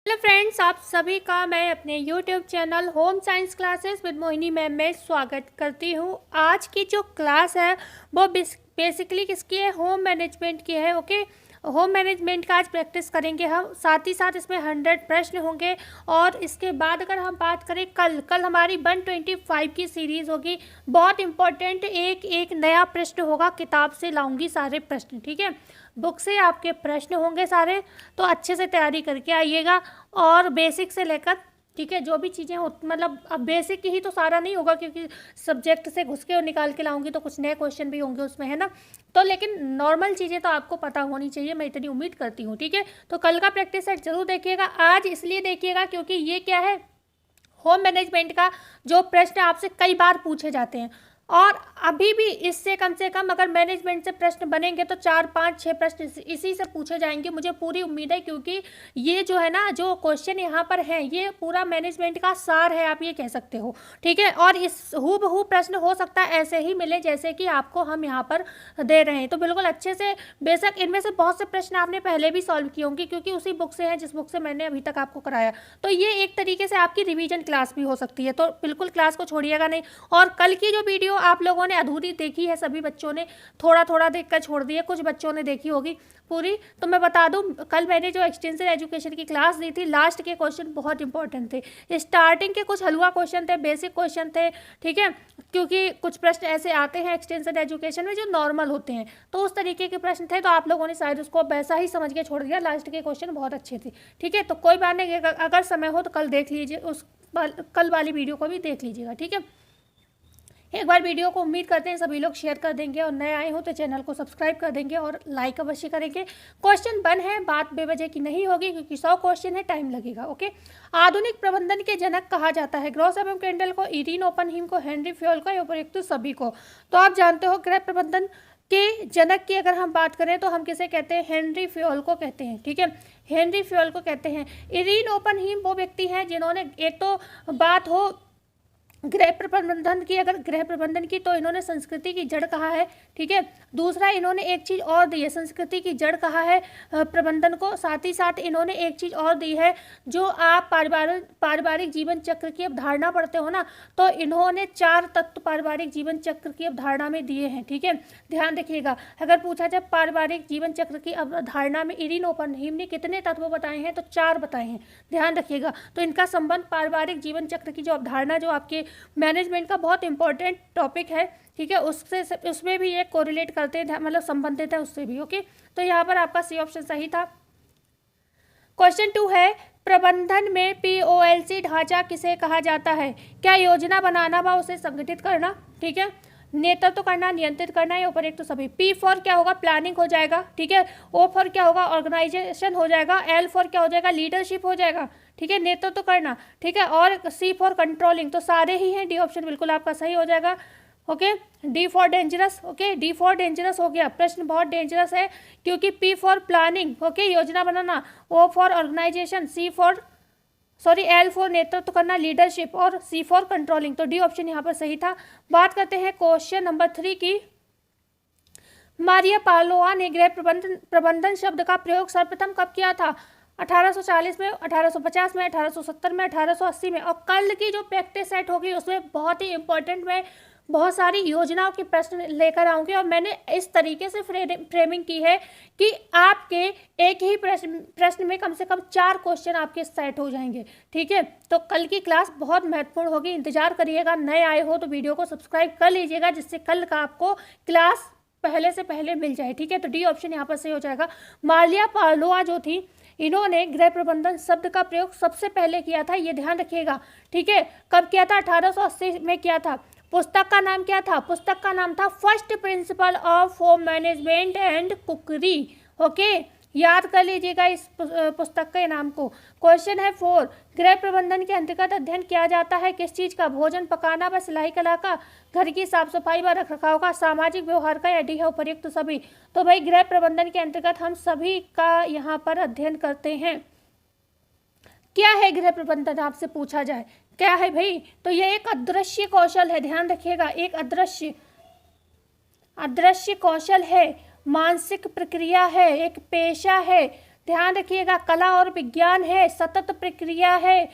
Hello friends, आप सभी का मैं अपने YouTube channel home science classes with Mohini ma'am में स्वागत करती हूँ। आज की जो क्लास है वो बेसिकली किसकी है? होम मैनेजमेंट की है। ओके, होम मैनेजमेंट का आज प्रैक्टिस करेंगे हम। साथ ही साथ इसमें 100 प्रश्न होंगे। और इसके बाद अगर हम बात करें कल हमारी 125 की सीरीज़ होगी। बहुत इंपॉर्टेंट एक एक नया प्रश्न होगा, किताब से लाऊंगी सारे प्रश्न। ठीक है, बुक से आपके प्रश्न होंगे सारे, तो अच्छे से तैयारी करके आइएगा। और बेसिक से लेकर, ठीक है, जो भी चीज़ें हो, मतलब अब बेसिक ही तो सारा नहीं होगा, क्योंकि सब्जेक्ट से घुस के और निकाल के लाऊंगी तो कुछ नए क्वेश्चन भी होंगे उसमें, है ना। तो लेकिन नॉर्मल चीज़ें तो आपको पता होनी चाहिए, मैं इतनी उम्मीद करती हूँ। ठीक है, तो कल का प्रैक्टिस सेट जरूर देखिएगा। आज इसलिए देखिएगा क्योंकि ये क्या है, होम मैनेजमेंट का जो प्रश्न आपसे कई बार पूछे जाते हैं। और अभी भी इससे कम से कम अगर मैनेजमेंट से प्रश्न बनेंगे तो 4, 5, 6 प्रश्न इसी से पूछे जाएंगे, मुझे पूरी उम्मीद है। क्योंकि ये जो है ना, जो क्वेश्चन यहाँ पर है, ये पूरा मैनेजमेंट का सार है, आप ये कह सकते हो। ठीक है, और इस हूबहू प्रश्न हो सकता है ऐसे ही मिले जैसे कि आपको हम यहाँ पर दे रहे हैं, तो बिल्कुल अच्छे से। बेशक इनमें से बहुत से प्रश्न आपने पहले भी सॉल्व किए होंगे, क्योंकि उसी बुक से हैं जिस बुक से मैंने अभी तक आपको कराया। तो ये एक तरीके से आपकी रिवीजन क्लास भी हो सकती है, तो बिल्कुल क्लास को छोड़िएगा नहीं। और कल की जो वीडियो आप लोगों ने अधूरी देखी है, सभी बच्चों ने थोड़ा थोड़ा देखकर छोड़ दिया, कुछ बच्चों ने देखी होगी पूरी। तो मैं बता दूं, कल मैंने जो एक्सटेंसिव एजुकेशन की क्लास दी थी, लास्ट के क्वेश्चन बहुत इंपॉर्टेंट थे। स्टार्टिंग के कुछ हलवा क्वेश्चन थे, बेसिक क्वेश्चन थे। ठीक है, क्योंकि कुछ प्रश्न ऐसे आते हैं एक्सटेंसिव एजुकेशन में जो नॉर्मल होते हैं, तो उस तरीके के प्रश्न थे, तो आप लोगों ने शायद उसको वैसा ही समझ के छोड़ दिया। लास्ट के क्वेश्चन बहुत अच्छे थे। ठीक है, तो कोई बात नहीं, अगर समय हो तो कल देख लीजिए, उस कल वाली वीडियो को भी देख लीजिएगा। ठीक है, एक बार वीडियो को उम्मीद करते हैं सभी लोग शेयर कर देंगे, और नए आए हो तो चैनल को सब्सक्राइब कर देंगे और लाइक अवश्य करेंगे। क्वेश्चन बन है, बात बेवजह की नहीं होगी, क्योंकि 100 क्वेश्चन है, टाइम लगेगा। ओके, आधुनिक प्रबंधन के जनक कहा जाता है? ग्रॉसहैम कैंडल को, इरीन ओपनहीम को, हेनरी फ्योल को, या उपयुक्त सभी को? तो आप जानते हो, गृह प्रबंधन के जनक की अगर हम बात करें तो हम किसे कहते हैं? हेनरी फ्योल को कहते हैं। ठीक है, हेनरी फ्योल को कहते हैं। इरीन ओपनहीम वो व्यक्ति हैं जिन्होंने, एक तो बात हो गृह प्रबंधन की, अगर गृह प्रबंधन की, तो इन्होंने संस्कृति की जड़ कहा है। ठीक है, दूसरा इन्होंने एक चीज़ और दी है, संस्कृति की जड़ कहा है प्रबंधन को। साथ ही साथ इन्होंने एक चीज़ और दी है, जो आप पारिवारिक जीवन चक्र की अवधारणा पढ़ते हो ना, तो इन्होंने 4 तत्व पारिवारिक जीवन चक्र की अवधारणा में दिए हैं। ठीक है, ध्यान रखिएगा, अगर पूछा जाए पारिवारिक जीवन चक्र की अवधारणा में इरीन ओपनहीम ने कितने तत्व बताए हैं, तो 4 बताए हैं। ध्यान रखिएगा, तो इनका संबंध पारिवारिक जीवन चक्र की जो अवधारणा, जो आपके मैनेजमेंट का बहुत इंपॉर्टेंट टॉपिक है। ठीक है, उससे उसमें भी ये कोरिलेट करते हैं, मतलब संबंधित है उससे भी। ओके, तो यहाँ पर आपका सी ऑप्शन सही था। क्वेश्चन 2 है, प्रबंधन में POLC ढांचा किसे कहा जाता है? क्या योजना बनाना व उसे संगठित करना? ठीक है, नेतृत्व करना, नियंत्रित करना, या उपयुक्त सभी? P फॉर क्या होगा? प्लानिंग हो जाएगा। ठीक है, O फॉर क्या होगा? ऑर्गेनाइजेशन हो जाएगा। L फॉर क्या हो जाएगा? लीडरशिप हो जाएगा। ठीक है, नेतृत्व करना। ठीक है, और C फॉर कंट्रोलिंग। तो सारे ही हैं, डी ऑप्शन बिल्कुल आपका सही हो जाएगा। Okay, D for dangerous. Okay, D for dangerous हो गया, प्रश्न बहुत डेंजरस है, क्योंकि P फॉर प्लानिंग, ओके, योजना बनाना, O for organization, L for नेतृत्व करना, लीडरशिप, और C फॉर कंट्रोलिंग। तो डी ऑप्शन यहाँ पर सही था। बात करते हैं क्वेश्चन नंबर 3 की। मारिया पालोआ ने गृह प्रबंधन शब्द का प्रयोग सर्वप्रथम कब किया था? 1840 में, 1850 में, 1870 में, 1880 में। और कल की जो प्रैक्टिस सेट होगी उसमें बहुत ही इंपॉर्टेंट, मैं बहुत सारी योजनाओं के प्रश्न लेकर आऊँगी, और मैंने इस तरीके से फ्रेमिंग की है कि आपके एक ही प्रश्न में कम से कम 4 क्वेश्चन आपके सेट हो जाएंगे। ठीक है, तो कल की क्लास बहुत महत्वपूर्ण होगी, इंतजार करिएगा। नए आए हो तो वीडियो को सब्सक्राइब कर लीजिएगा, जिससे कल का आपको क्लास पहले से पहले मिल जाए। ठीक है, तो डी ऑप्शन यहाँ पर सही हो जाएगा। मारिया पालोआ जो थी, इन्होंने गृह प्रबंधन शब्द का प्रयोग सबसे पहले किया था, ये ध्यान रखिएगा। ठीक है, कब किया था? 1880 में किया था। पुस्तक का नाम क्या था? पुस्तक का नाम था first principle of home management and cookery. Okay, याद कर लीजिएगा इस पुस्तक के नाम को। क्वेश्चन है 4, गृह प्रबंधन के अंतर्गत अध्ययन किया जाता है किस चीज़ का? भोजन पकाना व सिलाई कला का, घर की साफ सफाई व रखरखाव का, सामाजिक व्यवहार का, या डी है उपयुक्त सभी? तो भाई गृह प्रबंधन के अंतर्गत हम सभी का यहाँ पर अध्ययन करते हैं। क्या है गृह प्रबंधन, आपसे पूछा जाए क्या है भाई, तो ये एक अदृश्य कौशल है। ध्यान रखिएगा, एक अदृश्य कौशल है, मानसिक प्रक्रिया है, एक पेशा है, ध्यान रखिएगा, कला और विज्ञान है, सतत प्रक्रिया है,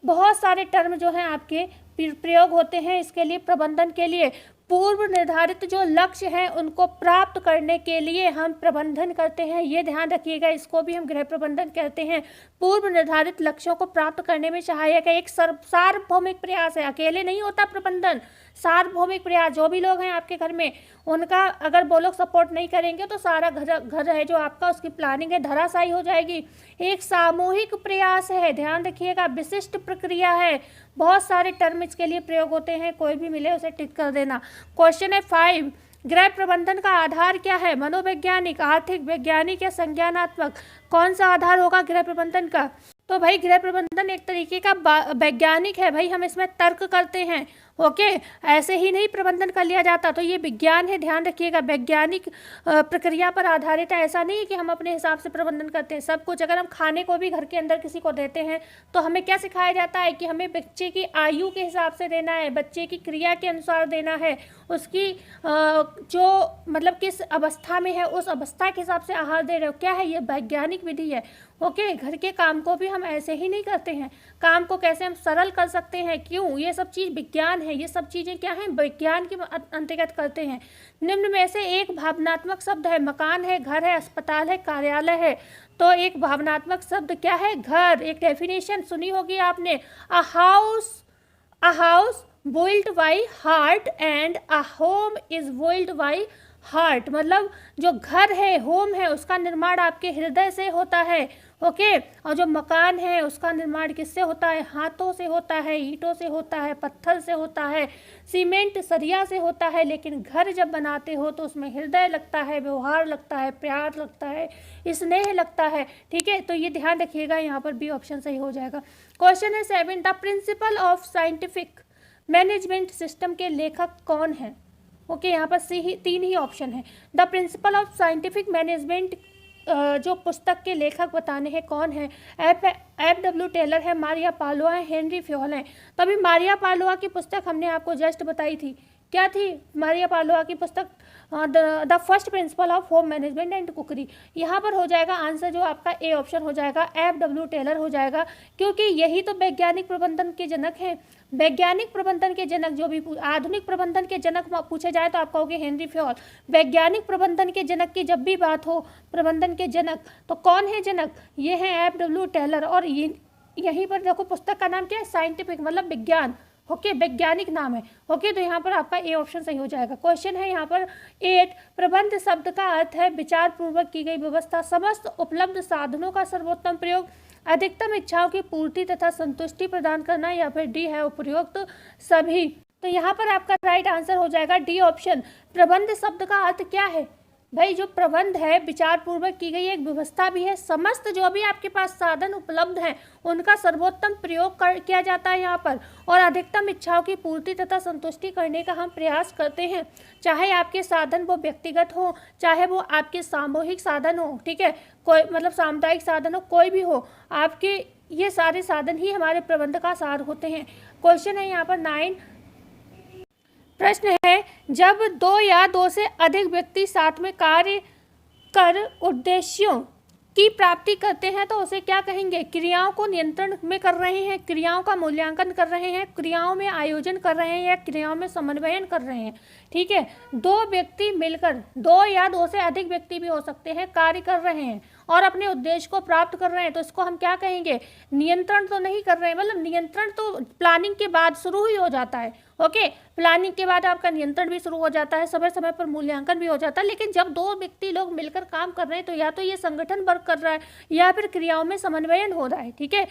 बहुत सारे टर्म जो हैं आपके प्रयोग होते हैं इसके लिए, प्रबंधन के लिए। पूर्व निर्धारित जो लक्ष्य हैं उनको प्राप्त करने के लिए हम प्रबंधन करते हैं, ये ध्यान रखिएगा, इसको भी हम गृह प्रबंधन कहते हैं। पूर्व निर्धारित लक्ष्यों को प्राप्त करने में सहायक है, एक सार्वभौमिक प्रयास है, अकेले नहीं होता प्रबंधन, सार्वभौमिक प्रयास। जो भी लोग हैं आपके घर में, उनका अगर वो लोग सपोर्ट नहीं करेंगे तो सारा घर है जो आपका, उसकी प्लानिंग है धराशायी हो जाएगी। एक सामूहिक प्रयास है, ध्यान रखिएगा, विशिष्ट प्रक्रिया है, बहुत सारे टर्म इसके लिए प्रयोग होते हैं, कोई भी मिले उसे टिक कर देना। क्वेश्चन है 5, गृह प्रबंधन का आधार क्या है? मनोवैज्ञानिक, आर्थिक, वैज्ञानिक या संज्ञानात्मक? कौन सा आधार होगा गृह प्रबंधन का? तो भाई गृह प्रबंधन एक तरीके का वैज्ञानिक है भाई, हम इसमें तर्क करते हैं, ओके, ऐसे ही नहीं प्रबंधन कर लिया जाता, तो ये विज्ञान है, ध्यान रखिएगा, वैज्ञानिक प्रक्रिया पर आधारित है। ऐसा नहीं है कि हम अपने हिसाब से प्रबंधन करते हैं सब कुछ। अगर हम खाने को भी घर के अंदर किसी को देते हैं तो हमें क्या सिखाया जाता है कि हमें बच्चे की आयु के हिसाब से देना है, बच्चे की क्रिया के अनुसार देना है, उसकी जो मतलब किस अवस्था में है उस अवस्था के हिसाब से आहार दे रहे हो, क्या है ये वैज्ञानिक विधि है, ओके। घर के काम को भी हम ऐसे ही नहीं करते हैं, काम को कैसे हम सरल कर सकते हैं, क्यों, ये सब चीज़ विज्ञान है, ये सब चीज़ें क्या हैं, विज्ञान के अंतर्गत करते हैं। निम्न में से एक भावनात्मक शब्द है, मकान है, घर है, अस्पताल है, कार्यालय है, तो एक भावनात्मक शब्द क्या है, घर। एक डेफिनेशन सुनी होगी आपने, a house built by heart and a home is built by heart, मतलब जो घर है, होम है, उसका निर्माण आपके हृदय से होता है, ओके। और जो मकान है उसका निर्माण किससे होता है, हाथों से होता है, ईंटों से होता है, पत्थर से होता है, सीमेंट सरिया से होता है। लेकिन घर जब बनाते हो तो उसमें हृदय लगता है, व्यवहार लगता है, प्यार लगता है, स्नेह लगता है, ठीक है। तो ये ध्यान रखिएगा, यहाँ पर बी ऑप्शन सही हो जाएगा। क्वेश्चन है 7, the principle of scientific management system के लेखक कौन है? ओके, यहाँ पर तीन ही ऑप्शन है। The principle of scientific management जो पुस्तक के लेखक बताने हैं कौन है? F.W. टेलर है, मारिया पालोआ है, हेनरी फ्योल है। तो अभी मारिया पालोआ की पुस्तक हमने आपको जस्ट बताई थी, क्या थी मारिया पालोआ की पुस्तक? The first principle of home management and cookery. यहाँ पर हो जाएगा आंसर जो आपका ए ऑप्शन हो जाएगा, F.W. टेलर हो जाएगा, क्योंकि यही तो वैज्ञानिक प्रबंधन के जनक हैं। वैज्ञानिक प्रबंधन के जनक, जो भी आधुनिक प्रबंधन के जनक पूछे जाए तो आप कहोगे हेनरी फ्योल। वैज्ञानिक प्रबंधन के जनक की जब भी बात हो, प्रबंधन के जनक, तो कौन है जनक? ये है F.W. टेलर। और यहीं पर देखो पुस्तक का नाम क्या है, साइंटिफिक मतलब विज्ञान, ओके, वैज्ञानिक नाम है, ओके। तो यहाँ पर आपका ए ऑप्शन सही हो जाएगा। क्वेश्चन है यहाँ पर 8, प्रबंध शब्द का अर्थ है विचार पूर्वक की गई व्यवस्था, समस्त उपलब्ध साधनों का सर्वोत्तम प्रयोग, अधिकतम इच्छाओं की पूर्ति तथा संतुष्टि प्रदान करना, या फिर डी है उपयुक्त सभी। तो यहाँ पर आपका राइट आंसर हो जाएगा डी ऑप्शन। प्रबंध शब्द का अर्थ क्या है भाई? जो प्रबंध है विचार पूर्वक की गई एक व्यवस्था भी है, समस्त जो भी आपके पास साधन उपलब्ध हैं उनका सर्वोत्तम प्रयोग किया जाता है यहाँ पर, और अधिकतम इच्छाओं की पूर्ति तथा संतुष्टि करने का हम प्रयास करते हैं। चाहे आपके साधन वो व्यक्तिगत हो, चाहे वो आपके सामूहिक साधन हो, ठीक है, कोई मतलब सामुदायिक साधन हो, कोई भी हो, आपके ये सारे साधन ही हमारे प्रबंध का सार होते हैं। क्वेश्चन है यहाँ पर 9, प्रश्न है, जब 2 या 2 से अधिक व्यक्ति साथ में कार्य कर उद्देश्यों की प्राप्ति करते हैं तो उसे क्या कहेंगे? क्रियाओं को नियंत्रण में कर रहे हैं, क्रियाओं का मूल्यांकन कर रहे हैं, क्रियाओं में आयोजन कर रहे हैं, या क्रियाओं में समन्वयन कर रहे हैं, ठीक है। 2 व्यक्ति मिलकर, 2 या 2 से अधिक व्यक्ति भी हो सकते हैं, कार्य कर रहे हैं और अपने उद्देश्य को प्राप्त कर रहे हैं, तो इसको हम क्या कहेंगे? नियंत्रण तो नहीं कर रहे हैं, मतलब नियंत्रण तो प्लानिंग के बाद शुरू ही हो जाता है, ओके। प्लानिंग के बाद आपका नियंत्रण भी शुरू हो जाता है, समय समय पर मूल्यांकन भी हो जाता है। लेकिन जब 2 व्यक्ति लोग मिलकर काम कर रहे हैं तो या तो ये संगठन वर्क कर रहा है या फिर क्रियाओं में समन्वयन हो रहा है, ठीक है,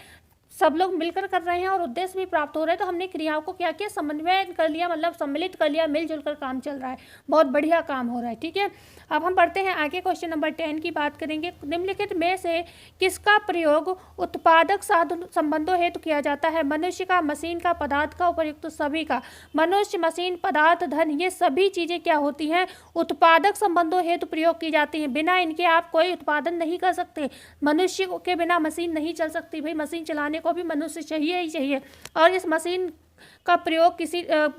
सब लोग मिलकर कर रहे हैं और उद्देश्य भी प्राप्त हो रहे हैं। तो हमने क्रियाओं को क्या किया? समन्वय कर लिया, मतलब सम्मिलित कर लिया, मिलजुल कर काम चल रहा है, बहुत बढ़िया काम हो रहा है, ठीक है। अब हम बढ़ते हैं आगे, क्वेश्चन नंबर 10 की बात करेंगे। निम्नलिखित में से किसका प्रयोग उत्पादक साधन संबंधों हेतु किया जाता है? मनुष्य का, मशीन का, पदार्थ का, उपयुक्त सभी का। मनुष्य, मशीन, पदार्थ, धन, ये सभी चीज़ें क्या होती हैं? उत्पादक संबंधों हेतु प्रयोग की जाती हैं। बिना इनके आप कोई उत्पादन नहीं कर सकते। मनुष्य के बिना मशीन नहीं चल सकती, भाई मशीन चलाने को भी मनुष्य चाहिए ही चाहिए, और इस मशीन का प्रयोग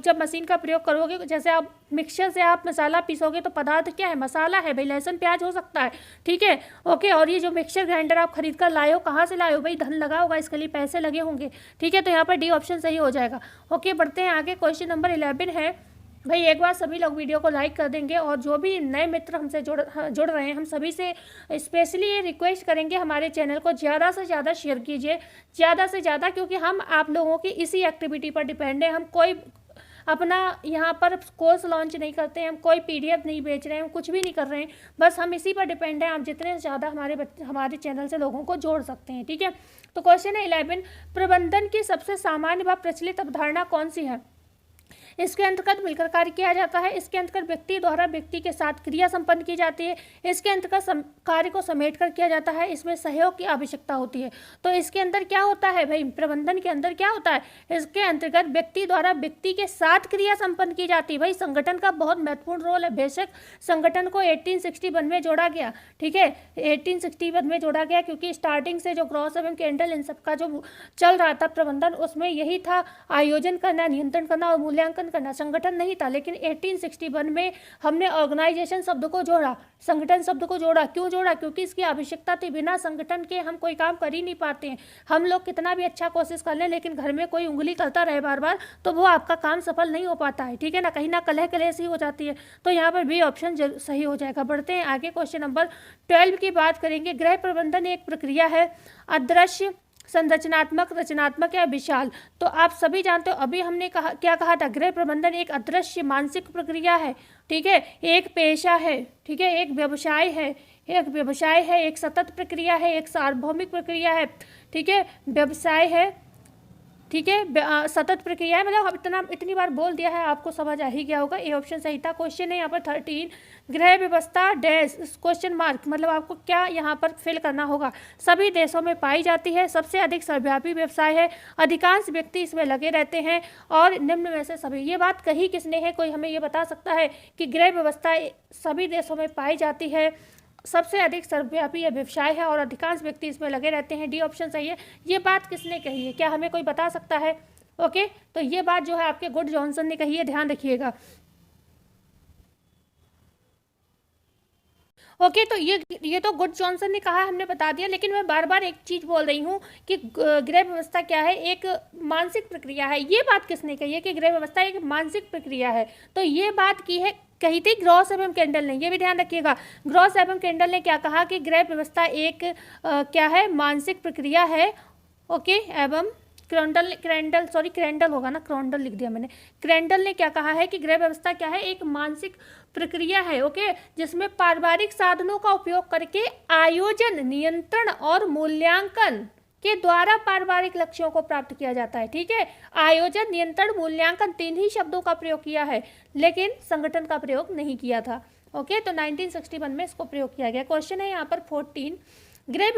जब मशीन का प्रयोग करोगे, जैसे आप मिक्सचर से आप मसाला पीसोगे तो पदार्थ क्या है, मसाला है भाई, लहसुन प्याज हो सकता है, ठीक है, ओके। और ये जो मिक्सचर ग्राइंडर आप खरीद कर लाए हो, कहाँ से लाए हो भाई, धन लगा होगा, इसके लिए पैसे लगे होंगे, ठीक है। तो यहाँ पर डी ऑप्शन सही हो जाएगा। ओके, बढ़ते हैं आगे। क्वेश्चन नंबर 11 है भाई, एक बार सभी लोग वीडियो को लाइक कर देंगे, और जो भी नए मित्र हमसे जुड़ रहे हैं, हम सभी से स्पेशली ये रिक्वेस्ट करेंगे, हमारे चैनल को ज़्यादा से ज़्यादा शेयर कीजिए, ज़्यादा से ज़्यादा, क्योंकि हम आप लोगों की इसी एक्टिविटी पर डिपेंड है। हम कोई अपना यहाँ पर कोर्स लॉन्च नहीं करते हैं, हम कोई PDF नहीं बेच रहे हैं, हम कुछ भी नहीं कर रहे हैं, बस हम इसी पर डिपेंड हैं। आप जितने ज़्यादा हमारे चैनल से लोगों को जोड़ सकते हैं, ठीक है। तो क्वेश्चन है 11, प्रबंधन की सबसे सामान्य व प्रचलित अवधारणा कौन सी है? इसके अंतर्गत मिलकर कार्य किया जाता है, इसके अंतर्गत व्यक्ति द्वारा व्यक्ति के साथ क्रिया संपन्न की जाती है, इसके अंतर्गत कार्य को समेट कर किया जाता है, इसमें सहयोग की आवश्यकता होती है। तो इसके अंदर क्या होता है भाई, प्रबंधन के अंदर क्या होता है, इसके अंतर्गत व्यक्ति द्वारा व्यक्ति के साथ क्रिया संपन्न की जाती है। भाई संगठन का बहुत महत्वपूर्ण रोल है। बेशक संगठन को 1861 में जोड़ा गया, ठीक है, 1861 में जोड़ा गया, क्योंकि स्टार्टिंग से जो ग्रॉस एवं कैंडल इन सब का जो चल रहा था प्रबंधन, उसमें यही था, आयोजन करना, नियंत्रण करना और मूल्यांकन करना। संगठन नहीं था, लेकिन 1861 में हमने ऑर्गेनाइजेशन शब्द को जोड़ा, संगठन शब्द को जोड़ा। क्यों जोड़ा? क्योंकि इसकी आवश्यकता थी। बिना संगठन के हम कोई काम कर ही नहीं पाते हैं। हम लोग कितना भी अच्छा कोशिश कर लें, लेकिन घर में कोई उंगली करता रहे बार बार, तो वो आपका काम सफल नहीं हो पाता है, ठीक है ना, कहीं ना कलह कलेश ही हो जाती है। तो यहाँ पर बी ऑप्शन सही हो जाएगा। बढ़ते हैं आगे, क्वेश्चन नंबर 12 की बात करेंगे। गृह प्रबंधन एक प्रक्रिया है, अदृश्य, संरचनात्मक, रचनात्मक या विशाल। तो आप सभी जानते हो, अभी हमने क्या कहा था, गृह प्रबंधन एक अदृश्य मानसिक प्रक्रिया है, ठीक है, एक पेशा है, ठीक है, एक व्यवसाय है, एक सतत प्रक्रिया है, एक सार्वभौमिक प्रक्रिया है, ठीक है, व्यवसाय है, ठीक है, सतत प्रक्रिया है। मतलब इतनी बार बोल दिया है, आपको समझ आ ही गया होगा। ए ऑप्शन सही था। क्वेश्चन है यहाँ पर 13, गृह व्यवस्था डैश क्वेश्चन मार्क, मतलब आपको क्या यहाँ पर फिल करना होगा। सभी देशों में पाई जाती है, सबसे अधिक सर्वव्यापी व्यवसाय है, अधिकांश व्यक्ति इसमें लगे रहते हैं, और निम्न में से सभी। ये बात कही किसने है, कोई हमें ये बता सकता है कि गृह व्यवस्था सभी देशों में पाई जाती है, सबसे अधिक सर्वव्यापी यह व्यवसाय है, और अधिकांश व्यक्ति इसमें लगे रहते हैं। डी ऑप्शन सही है। ये बात किसने कही है, क्या हमें कोई बता सकता है? ओके, तो ये बात जो है आपके गुड जॉनसन ने कही है, ध्यान रखिएगा। ओके, तो ये तो गुड जॉनसन ने कहा, हमने बता दिया, लेकिन मैं बार बार एक चीज़ बोल रही हूँ कि गृह व्यवस्था क्या है, एक मानसिक प्रक्रिया है। ये बात किसने कही है कि गृह व्यवस्था एक मानसिक प्रक्रिया है? तो ये बात कही थी ग्रॉस एवं कैंडल ने, ये भी ध्यान रखिएगा। ग्रॉस एवं कैंडल ने क्या कहा कि गृह व्यवस्था एक क्या है, मानसिक प्रक्रिया है, ओके। एवं क्रैंडल होगा ना, क्रॉन्डल लिख दिया मैंने। क्रैंडल ने क्या कहा है कि गृह व्यवस्था क्या है, एक मानसिक प्रक्रिया है, ओके, जिसमें पारिवारिक साधनों का उपयोग करके आयोजन, नियंत्रण और मूल्यांकन के द्वारा पारिवारिक लक्ष्यों को प्राप्त किया जाता है, ठीक है। आयोजन, नियंत्रण, मूल्यांकन, 3 ही शब्दों का प्रयोग किया है, लेकिन संगठन का प्रयोग नहीं किया था, ओके। तो 1961 में इसको प्रयोग किया गया। क्वेश्चन है यहाँ पर 14, गृह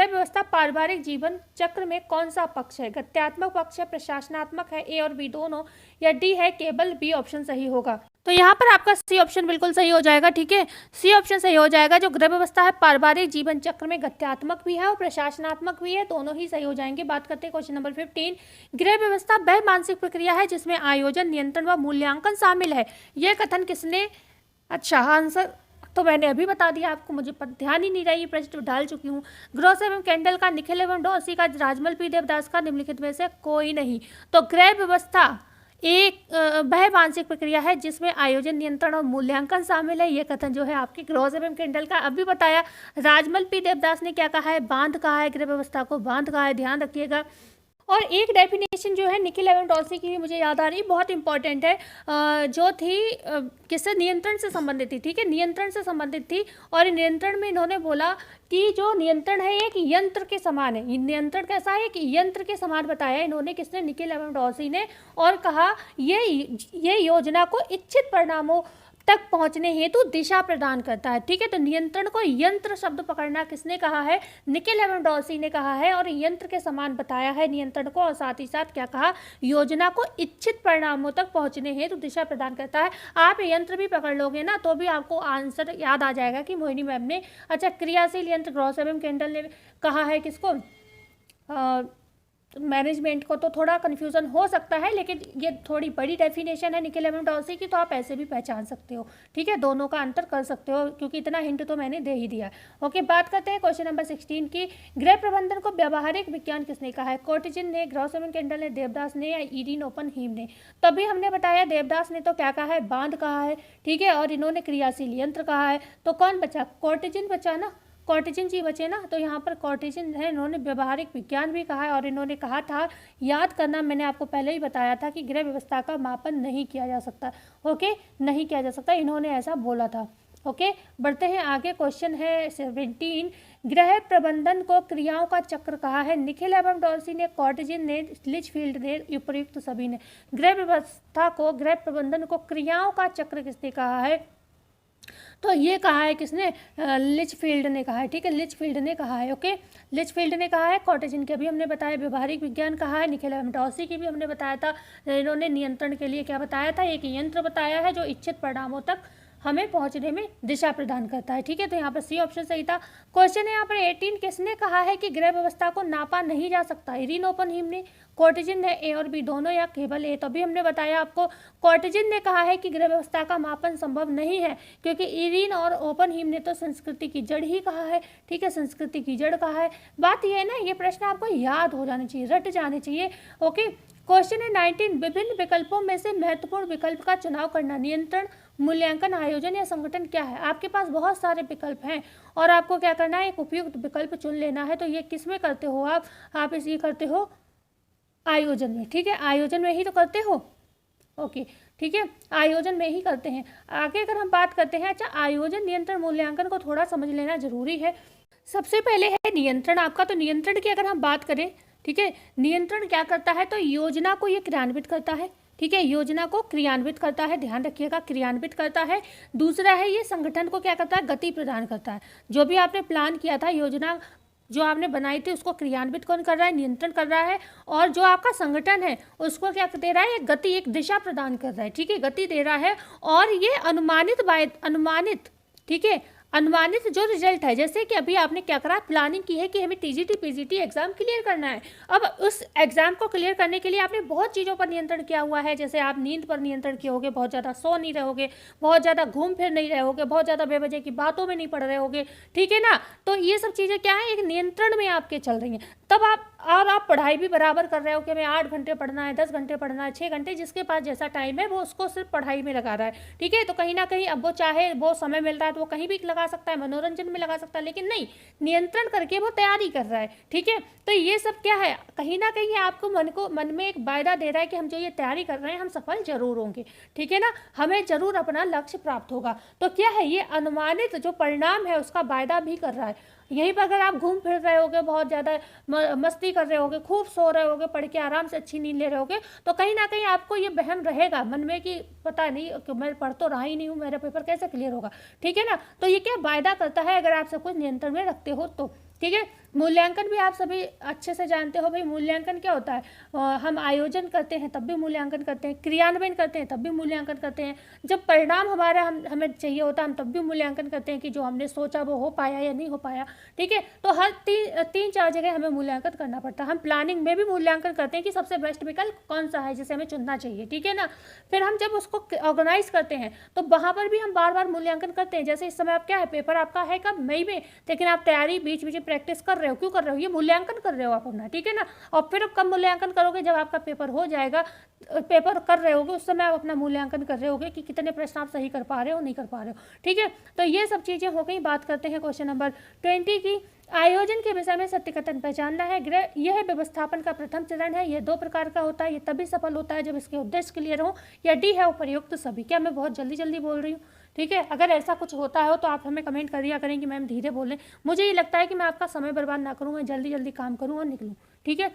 व्यवस्था पारिवारिक जीवन चक्र में कौन सा पक्ष है? गत्यात्मक पक्ष है, प्रशासनात्मक है, ए और बी दोनों, या डी है केवल? बी ऑप्शन सही होगा। तो यहाँ पर आपका सी ऑप्शन बिल्कुल सही हो जाएगा, ठीक है, सी ऑप्शन सही हो जाएगा। जो गृह व्यवस्था है पारिवारिक जीवन चक्र में गत्यात्मक भी है और प्रशासनात्मक भी है, दोनों ही सही हो जाएंगे। बात करते हैं क्वेश्चन नंबर 15, गृह व्यवस्था वह मानसिक प्रक्रिया है जिसमें आयोजन, नियंत्रण व मूल्यांकन शामिल है। यह कथन किसने, अच्छा आंसर तो मैंने अभी बता दिया आपको, मुझे ध्यान ही नहीं रहा, ये प्रश्न डाल चुकी हूँ। ग्रॉस एवं कैंडल का, निखिल एवं डॉर्सी का, राजमल पी देवदास का, निम्नलिखित में से कोई नहीं। तो गृह व्यवस्था एक वह मानसिक प्रक्रिया है जिसमें आयोजन, नियंत्रण और मूल्यांकन शामिल है। ये कथन जो है आपके ग्रॉस एवं कैंडल का अभी बताया। राजमल पी देवदास ने क्या कहा है, बांध कहा है, गृह व्यवस्था को बांध कहा है, ध्यान रखिएगा। और एक डेफिनेशन जो है निखिल एवं डॉर्सी की भी मुझे याद आ रही, बहुत इंपॉर्टेंट है, जो थी किससे, नियंत्रण से संबंधित थी, ठीक है, नियंत्रण से संबंधित थी। और नियंत्रण में इन्होंने बोला कि जो नियंत्रण है एक यंत्र के समान है। नियंत्रण कैसा है, एक यंत्र के समान बताया इन्होंने, किसने, निखिल एवं डॉर्सी ने। और कहा ये योजना को इच्छित परिणामों तक पहुंचने हेतु दिशा प्रदान करता है, ठीक है। तो नियंत्रण को यंत्र शब्द पकड़ना किसने कहा है, निखिल एवं डॉर्सी ने कहा है, और यंत्र के समान बताया है नियंत्रण को, और साथ ही साथ क्या कहा, योजना को इच्छित परिणामों तक पहुंचने हेतु दिशा प्रदान करता है। आप यंत्र भी पकड़ लोगे ना तो भी आपको आंसर याद आ जाएगा कि मोहिनी मैम ने, अच्छा, क्रियाशील यंत्र ग्रॉस एवं कैंडल ने कहा है किसको, मैनेजमेंट को तो थोड़ा कन्फ्यूज़न हो सकता है, लेकिन ये थोड़ी बड़ी डेफिनेशन है निखिल एम डॉर्सी की, तो आप ऐसे भी पहचान सकते हो। ठीक है, दोनों का अंतर कर सकते हो, क्योंकि इतना हिंट तो मैंने दे ही दिया। ओके, बात करते हैं क्वेश्चन नंबर 16 की। गृह प्रबंधन को व्यावहारिक विज्ञान किसने कहा है? कोर्टिजन ने, ग्रॉसमैन केंडल ने, देवदास ने या इरीन ओपनहीम ने? तभी हमने बताया देवदास ने तो क्या कहा है? बांध कहा है। ठीक है, और इन्होंने क्रियाशील यंत्र कहा है। तो कौन बचा? कोर्टिजन बचा ना, कॉर्टिजन जी बचे ना। तो यहाँ पर कॉर्टिजन है, इन्होंने व्यवहारिक विज्ञान भी कहा है, और इन्होंने कहा था, याद करना मैंने आपको पहले ही बताया था कि गृह व्यवस्था का मापन नहीं किया जा सकता। ओके, नहीं किया जा सकता, इन्होंने ऐसा बोला था। ओके, बढ़ते हैं आगे। क्वेश्चन है 17। गृह प्रबंधन को क्रियाओं का चक्र कहा है? निखिल एवं डॉर्सी ने, कॉर्टिजन ने, लिचफील्ड ने, उपयुक्त सभी ने। गृह व्यवस्था को, गृह प्रबंधन को क्रियाओं का चक्र किसने कहा है? तो ये कहा है किसने? लिचफील्ड ने कहा है। ठीक है, लिचफील्ड ने कहा है। ओके, लिचफील्ड ने कहा है। कॉर्टिजन के भी हमने बताया, व्यवहारिक विज्ञान कहा है। निखिल एवं डॉर्सी की भी हमने बताया था। इन्होंने नियंत्रण के लिए क्या बताया था? एक यंत्र बताया है जो इच्छित परिणामों तक हमें पहुंचने में दिशा प्रदान करता है। ठीक है, तो यहाँ पर सी ऑप्शन सही था। क्वेश्चन है यहाँ पर 18। किसने कहा है कि गृह व्यवस्था को नापा नहीं जा सकता? इरीन ओपनहीम ने, कॉर्टिजन ने, ए और बी दोनों या केवल ए? तभी हमने बताया आपको, कॉर्टिजन ने कहा है कि गृह व्यवस्था का मापन संभव नहीं है, क्योंकि इरीन और ओपनहीम ने तो संस्कृति की जड़ ही कहा है। ठीक है, संस्कृति की जड़ कहा है। बात यह है ना, ये प्रश्न आपको याद हो जाने चाहिए, रट जाने चाहिए। ओके, क्वेश्चन है 19। विभिन्न विकल्पों में से महत्वपूर्ण विकल्प का चुनाव करना। नियंत्रण, मूल्यांकन, आयोजन या संगठन क्या है? आपके पास बहुत सारे विकल्प हैं और आपको क्या करना है? एक उपयुक्त विकल्प चुन लेना है। तो ये किस में करते हो आप इसे करते हो आयोजन में। ठीक है, आयोजन में ही तो करते हो। ओके, ठीक है, आयोजन में ही करते हैं। आगे अगर हम बात करते हैं, अच्छा, आयोजन, नियंत्रण, मूल्यांकन को थोड़ा समझ लेना जरूरी है। सबसे पहले है नियंत्रण आपका। तो नियंत्रण की अगर हम बात करें, ठीक है, नियंत्रण क्या करता है? तो योजना को ये क्रियान्वित करता है। ठीक है, योजना को क्रियान्वित करता है, ध्यान रखिएगा, क्रियान्वित करता है। दूसरा है, ये संगठन को क्या करता है? गति प्रदान करता है। जो भी आपने प्लान किया था, योजना जो आपने बनाई थी, उसको क्रियान्वित कौन कर रहा है? नियंत्रण कर रहा है। और जो आपका संगठन है उसको क्या दे रहा है? एक गति, एक दिशा प्रदान कर रहा है। ठीक है, गति दे रहा है। और ये अनुमानित ठीक है, अनुमानित जो रिजल्ट है, जैसे कि अभी आपने क्या करा? प्लानिंग की है कि हमें टीजीटी पीजीटी एग्जाम क्लियर करना है। अब उस एग्जाम को क्लियर करने के लिए आपने बहुत चीज़ों पर नियंत्रण किया हुआ है। जैसे आप नींद पर नियंत्रण किए होगे, बहुत ज़्यादा सो नहीं रहोगे, बहुत ज़्यादा घूम फिर नहीं रहे होगे, बहुत ज़्यादा बेवजह की बातों में नहीं पड़ रहे होगे। ठीक है ना, तो ये सब चीज़ें क्या है? एक नियंत्रण में आपके चल रही हैं। तब आप पढ़ाई भी बराबर कर रहे हो कि हमें 8 घंटे पढ़ना है, 10 घंटे पढ़ना है, 6 घंटे, जिसके पास जैसा टाइम है वो उसको सिर्फ पढ़ाई में लगा रहा है। ठीक है, तो कहीं ना कहीं अब वो चाहे वो समय मिल रहा है तो वो कहीं भी लगा सकता है, मनोरंजन में लगा सकता है, लेकिन नहीं, नियंत्रण करके वो तैयारी कर रहा है। ठीक है, तो ये सब क्या है? कहीं ना कहीं आपको मन में एक वायदा दे रहा है कि हम जो ये तैयारी कर रहे हैं हम सफल जरूर होंगे। ठीक है ना, हमें जरूर अपना लक्ष्य प्राप्त होगा। तो क्या है? ये अनुमानित जो परिणाम है उसका वायदा भी कर रहा है। यहीं पर अगर आप घूम फिर रहे होगे, बहुत ज़्यादा मस्ती कर रहे होगे, खूब सो रहे होगे, पढ़ के आराम से अच्छी नींद ले रहे होगे, तो कहीं ना कहीं आपको ये वहम रहेगा मन में कि पता नहीं कि मैं पढ़ तो रहा ही नहीं हूँ, मेरा पेपर कैसे क्लियर होगा। ठीक है ना, तो ये क्या वायदा करता है अगर आप सब कुछ नियंत्रण में रखते हो तो। ठीक है, मूल्यांकन भी आप सभी अच्छे से जानते हो भाई, मूल्यांकन क्या होता है? हम आयोजन करते हैं तब भी मूल्यांकन करते हैं, क्रियान्वयन करते हैं तब भी मूल्यांकन करते हैं, जब परिणाम हमारा हमें चाहिए होता है हम तब भी मूल्यांकन करते हैं कि जो हमने सोचा वो हो पाया या नहीं हो पाया। ठीक है, तो हर तीन चार जगह हमें मूल्यांकन करना पड़ता है। हम प्लानिंग में भी मूल्यांकन करते हैं कि सबसे बेस्ट विकल्प कौन सा है जिसे हमें चुनना चाहिए। ठीक है ना, फिर हम जब उसको ऑर्गेनाइज करते हैं तो वहाँ पर भी हम बार बार मूल्यांकन करते हैं। जैसे इस समय आप क्या है, पेपर आपका है कब? मई में, लेकिन आप तैयारी बीच बीच प्रैक्टिस कर रहे हो। क्यों कर रहे हो? ये मूल्यांकन कर रहे हो आप अपना। ठीक है ना, और फिर अब कब मूल्यांकन करोगे? जब आपका पेपर हो जाएगा, पेपर कर रहे होगे उस समय आप अपना मूल्यांकन कर रहे होगे कि कितने प्रश्न आप सही कर पा रहे हो, नहीं कर पा रहे हो। ठीक है, तो ये सब चीज़ें हो गई। बात करते हैं क्वेश्चन नंबर 20 की। आयोजन के विषय में सत्य कथन पहचानना है। यह व्यवस्थापन का प्रथम चरण है। यह 2 प्रकार का होता है। ये तभी सफल होता है जब इसके उद्देश्य क्लियर हो। या डी है उपयुक्त सभी। क्या मैं बहुत जल्दी जल्दी बोल रही हूँ? ठीक है, अगर ऐसा कुछ होता है तो आप हमें कमेंट कर दिया करें कि मैम धीरे बोलें। मुझे ये लगता है कि मैं आपका समय बर्बाद ना करूँ, मैं जल्दी जल्दी काम करूँ और निकलूँ। ठीक है,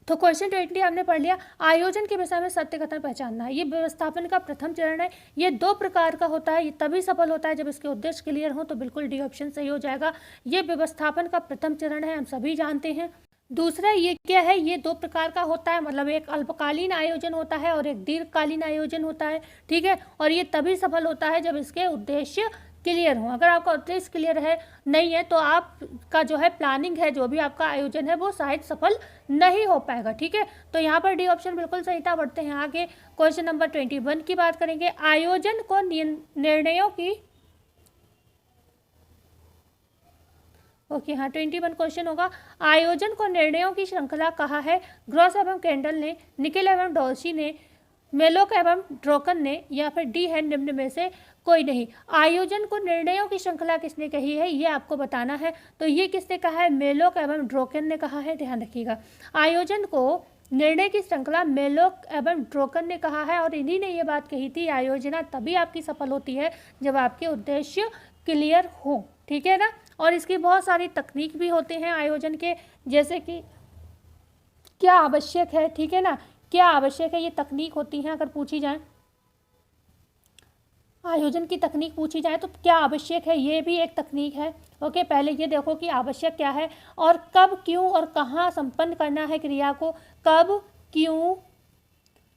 तो क्वेश्चन 20 हमने पढ़ लिया। आयोजन के विषय में सत्य कथन पहचानना है। ये व्यवस्थापन का प्रथम चरण है। ये 2 प्रकार का होता है। ये तभी सफल होता है जब इसके उद्देश्य क्लियर हो। तो बिल्कुल डी ऑप्शन सही हो जाएगा। ये व्यवस्थापन का प्रथम चरण है, हम सभी जानते हैं। दूसरा ये क्या है? ये 2 प्रकार का होता है, मतलब एक अल्पकालीन आयोजन होता है और एक दीर्घकालीन आयोजन होता है। ठीक है, और ये तभी सफल होता है जब इसके उद्देश्य क्लियर हो। अगर आपका उद्देश्य क्लियर है नहीं है तो आपका जो है प्लानिंग है, जो भी आपका आयोजन है वो शायद सफल नहीं हो पाएगा। ठीक है, तो यहाँ पर डी ऑप्शन बिल्कुल सही था। बढ़ते हैं आगे, क्वेश्चन नंबर 21 की बात करेंगे। आयोजन को निर्णयों की हाँ 21 क्वेश्चन होगा। आयोजन को निर्णयों की श्रृंखला कहा है। ग्रॉस एवं कैंडल ने, निकेल एवं डॉर्सी ने, मेलोक एवं ड्रोकन ने, या फिर डी है निम्न में से कोई नहीं। आयोजन को निर्णयों की श्रृंखला किसने कही है ये आपको बताना है। तो ये किसने कहा है? मेलोक एवं ड्रोकन ने कहा है, ध्यान रखिएगा। आयोजन को निर्णय की श्रृंखला मेलोक एवं ड्रोकन ने कहा है और इन्हीं ने ये बात कही थी, आयोजना तभी आपकी सफल होती है जब आपके उद्देश्य क्लियर हो। ठीक है ना, और इसकी बहुत सारी तकनीक भी होते हैं आयोजन के, जैसे कि क्या आवश्यक है, ठीक है ना, क्या आवश्यक है, ये तकनीक होती हैं। अगर पूछी जाए आयोजन की तकनीक पूछी जाए तो क्या आवश्यक है, ये भी एक तकनीक है। ओके, पहले ये देखो कि आवश्यक क्या है और कब, क्यों और कहाँ संपन्न करना है क्रिया को, कब, क्यों,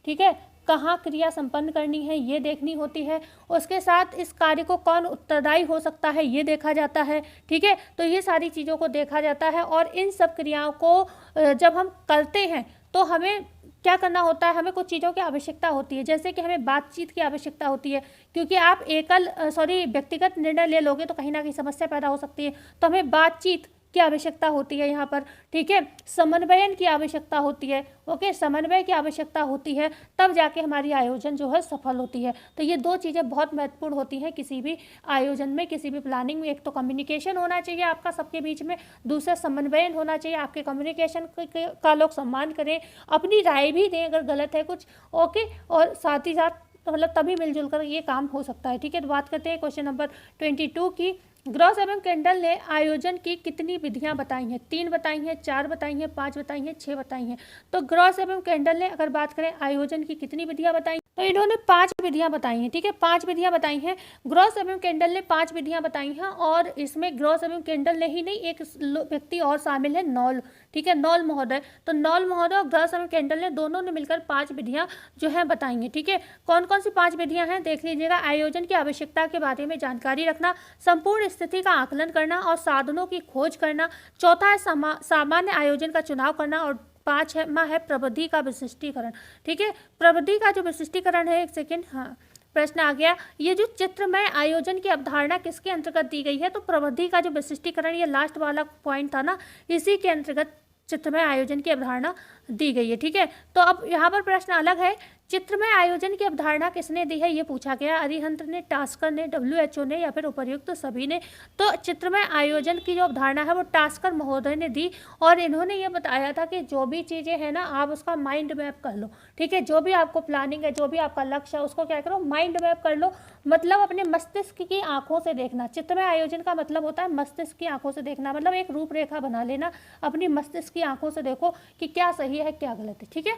ठीक है, कहाँ क्रिया संपन्न करनी है ये देखनी होती है। उसके साथ इस कार्य को कौन उत्तरदायी हो सकता है ये देखा जाता है। ठीक है, तो ये सारी चीज़ों को देखा जाता है और इन सब क्रियाओं को जब हम करते हैं तो हमें क्या करना होता है, हमें कुछ चीज़ों की आवश्यकता होती है, जैसे कि हमें बातचीत की आवश्यकता होती है, क्योंकि आप व्यक्तिगत निर्णय ले लोगे तो कहीं ना कहीं समस्या पैदा हो सकती है। तो हमें बातचीत की आवश्यकता होती है यहाँ पर। ठीक है, समन्वयन की आवश्यकता होती है। ओके, समन्वय की आवश्यकता होती है, तब जाके हमारी आयोजन जो है सफल होती है। तो ये दो चीज़ें बहुत महत्वपूर्ण होती हैं किसी भी आयोजन में, किसी भी प्लानिंग में। एक तो कम्युनिकेशन होना चाहिए आपका सबके बीच में, दूसरा समन्वयन होना चाहिए, आपके कम्युनिकेशन का लोग सम्मान करें, अपनी राय भी दें अगर गलत है कुछ। ओके, और साथ ही साथ तो मतलब तभी मिलजुल कर ये काम हो सकता है। ठीक है, तो बात करते हैं क्वेश्चन नंबर 22 की। ग्रॉस एवं कैंडल ने आयोजन की कितनी विधियां बताई हैं? 3 बताई हैं, 4 बताई हैं, 5 बताई हैं, 6 बताई हैं। तो ग्रॉस एवं कैंडल ने अगर बात करें आयोजन की कितनी विधियां बताई, तो इन्होंने 5 विधियां बताई हैं। ठीक है, 5 विधियां बताई हैं। ग्रॉस एवं कैंडल ने 5 विधियां बताई हैं और इसमें ग्रॉस एवं कैंडल ने ही नहीं, एक व्यक्ति और शामिल है, नॉल। ठीक है, नॉल महोदय। तो नॉल महोदय और ग्रॉस एवं कैंडल ने दोनों ने मिलकर 5 विधियां जो है बताई हैं। ठीक है, कौन कौन सी 5 विधियां हैं देख लीजिएगा। आयोजन की आवश्यकता के बारे में जानकारी रखना, संपूर्ण स्थिति का आकलन करना और साधनों की खोज करना। चौथा है सामान्य आयोजन का चुनाव करना और 5वां है प्रविधि का विशिष्टीकरण। ठीक है, प्रविधि का जो विशिष्टीकरण है, एक सेकेंड, हाँ प्रश्न आ गया, ये जो चित्रमय आयोजन की अवधारणा किसके अंतर्गत दी गई है? तो प्रविधि का जो विशिष्टीकरण, ये लास्ट वाला पॉइंट था ना, इसी के अंतर्गत चित्रमय आयोजन की अवधारणा दी गई है। ठीक है, तो अब यहाँ पर प्रश्न अलग है, चित्रमय आयोजन की अवधारणा किसने दी है ये पूछा गया। अरिहंत ने, टास्कर ने, WHO ने, या फिर उपर्युक्त सभी ने। तो चित्रमय आयोजन की जो अवधारणा है वो टास्कर महोदय ने दी और इन्होंने ये बताया था कि जो भी चीज़ें हैं ना, आप उसका माइंड मैप कर लो। ठीक है, जो भी आपको प्लानिंग है, जो भी आपका लक्ष्य है, उसको क्या करो, माइंड मैप कर लो। मतलब अपने मस्तिष्क की आंखों से देखना। चित्रमय आयोजन का मतलब होता है मस्तिष्क की आंखों से देखना, मतलब एक रूपरेखा बना लेना, अपनी मस्तिष्क की आंखों से देखो कि क्या सही है क्या गलत है। ठीक है,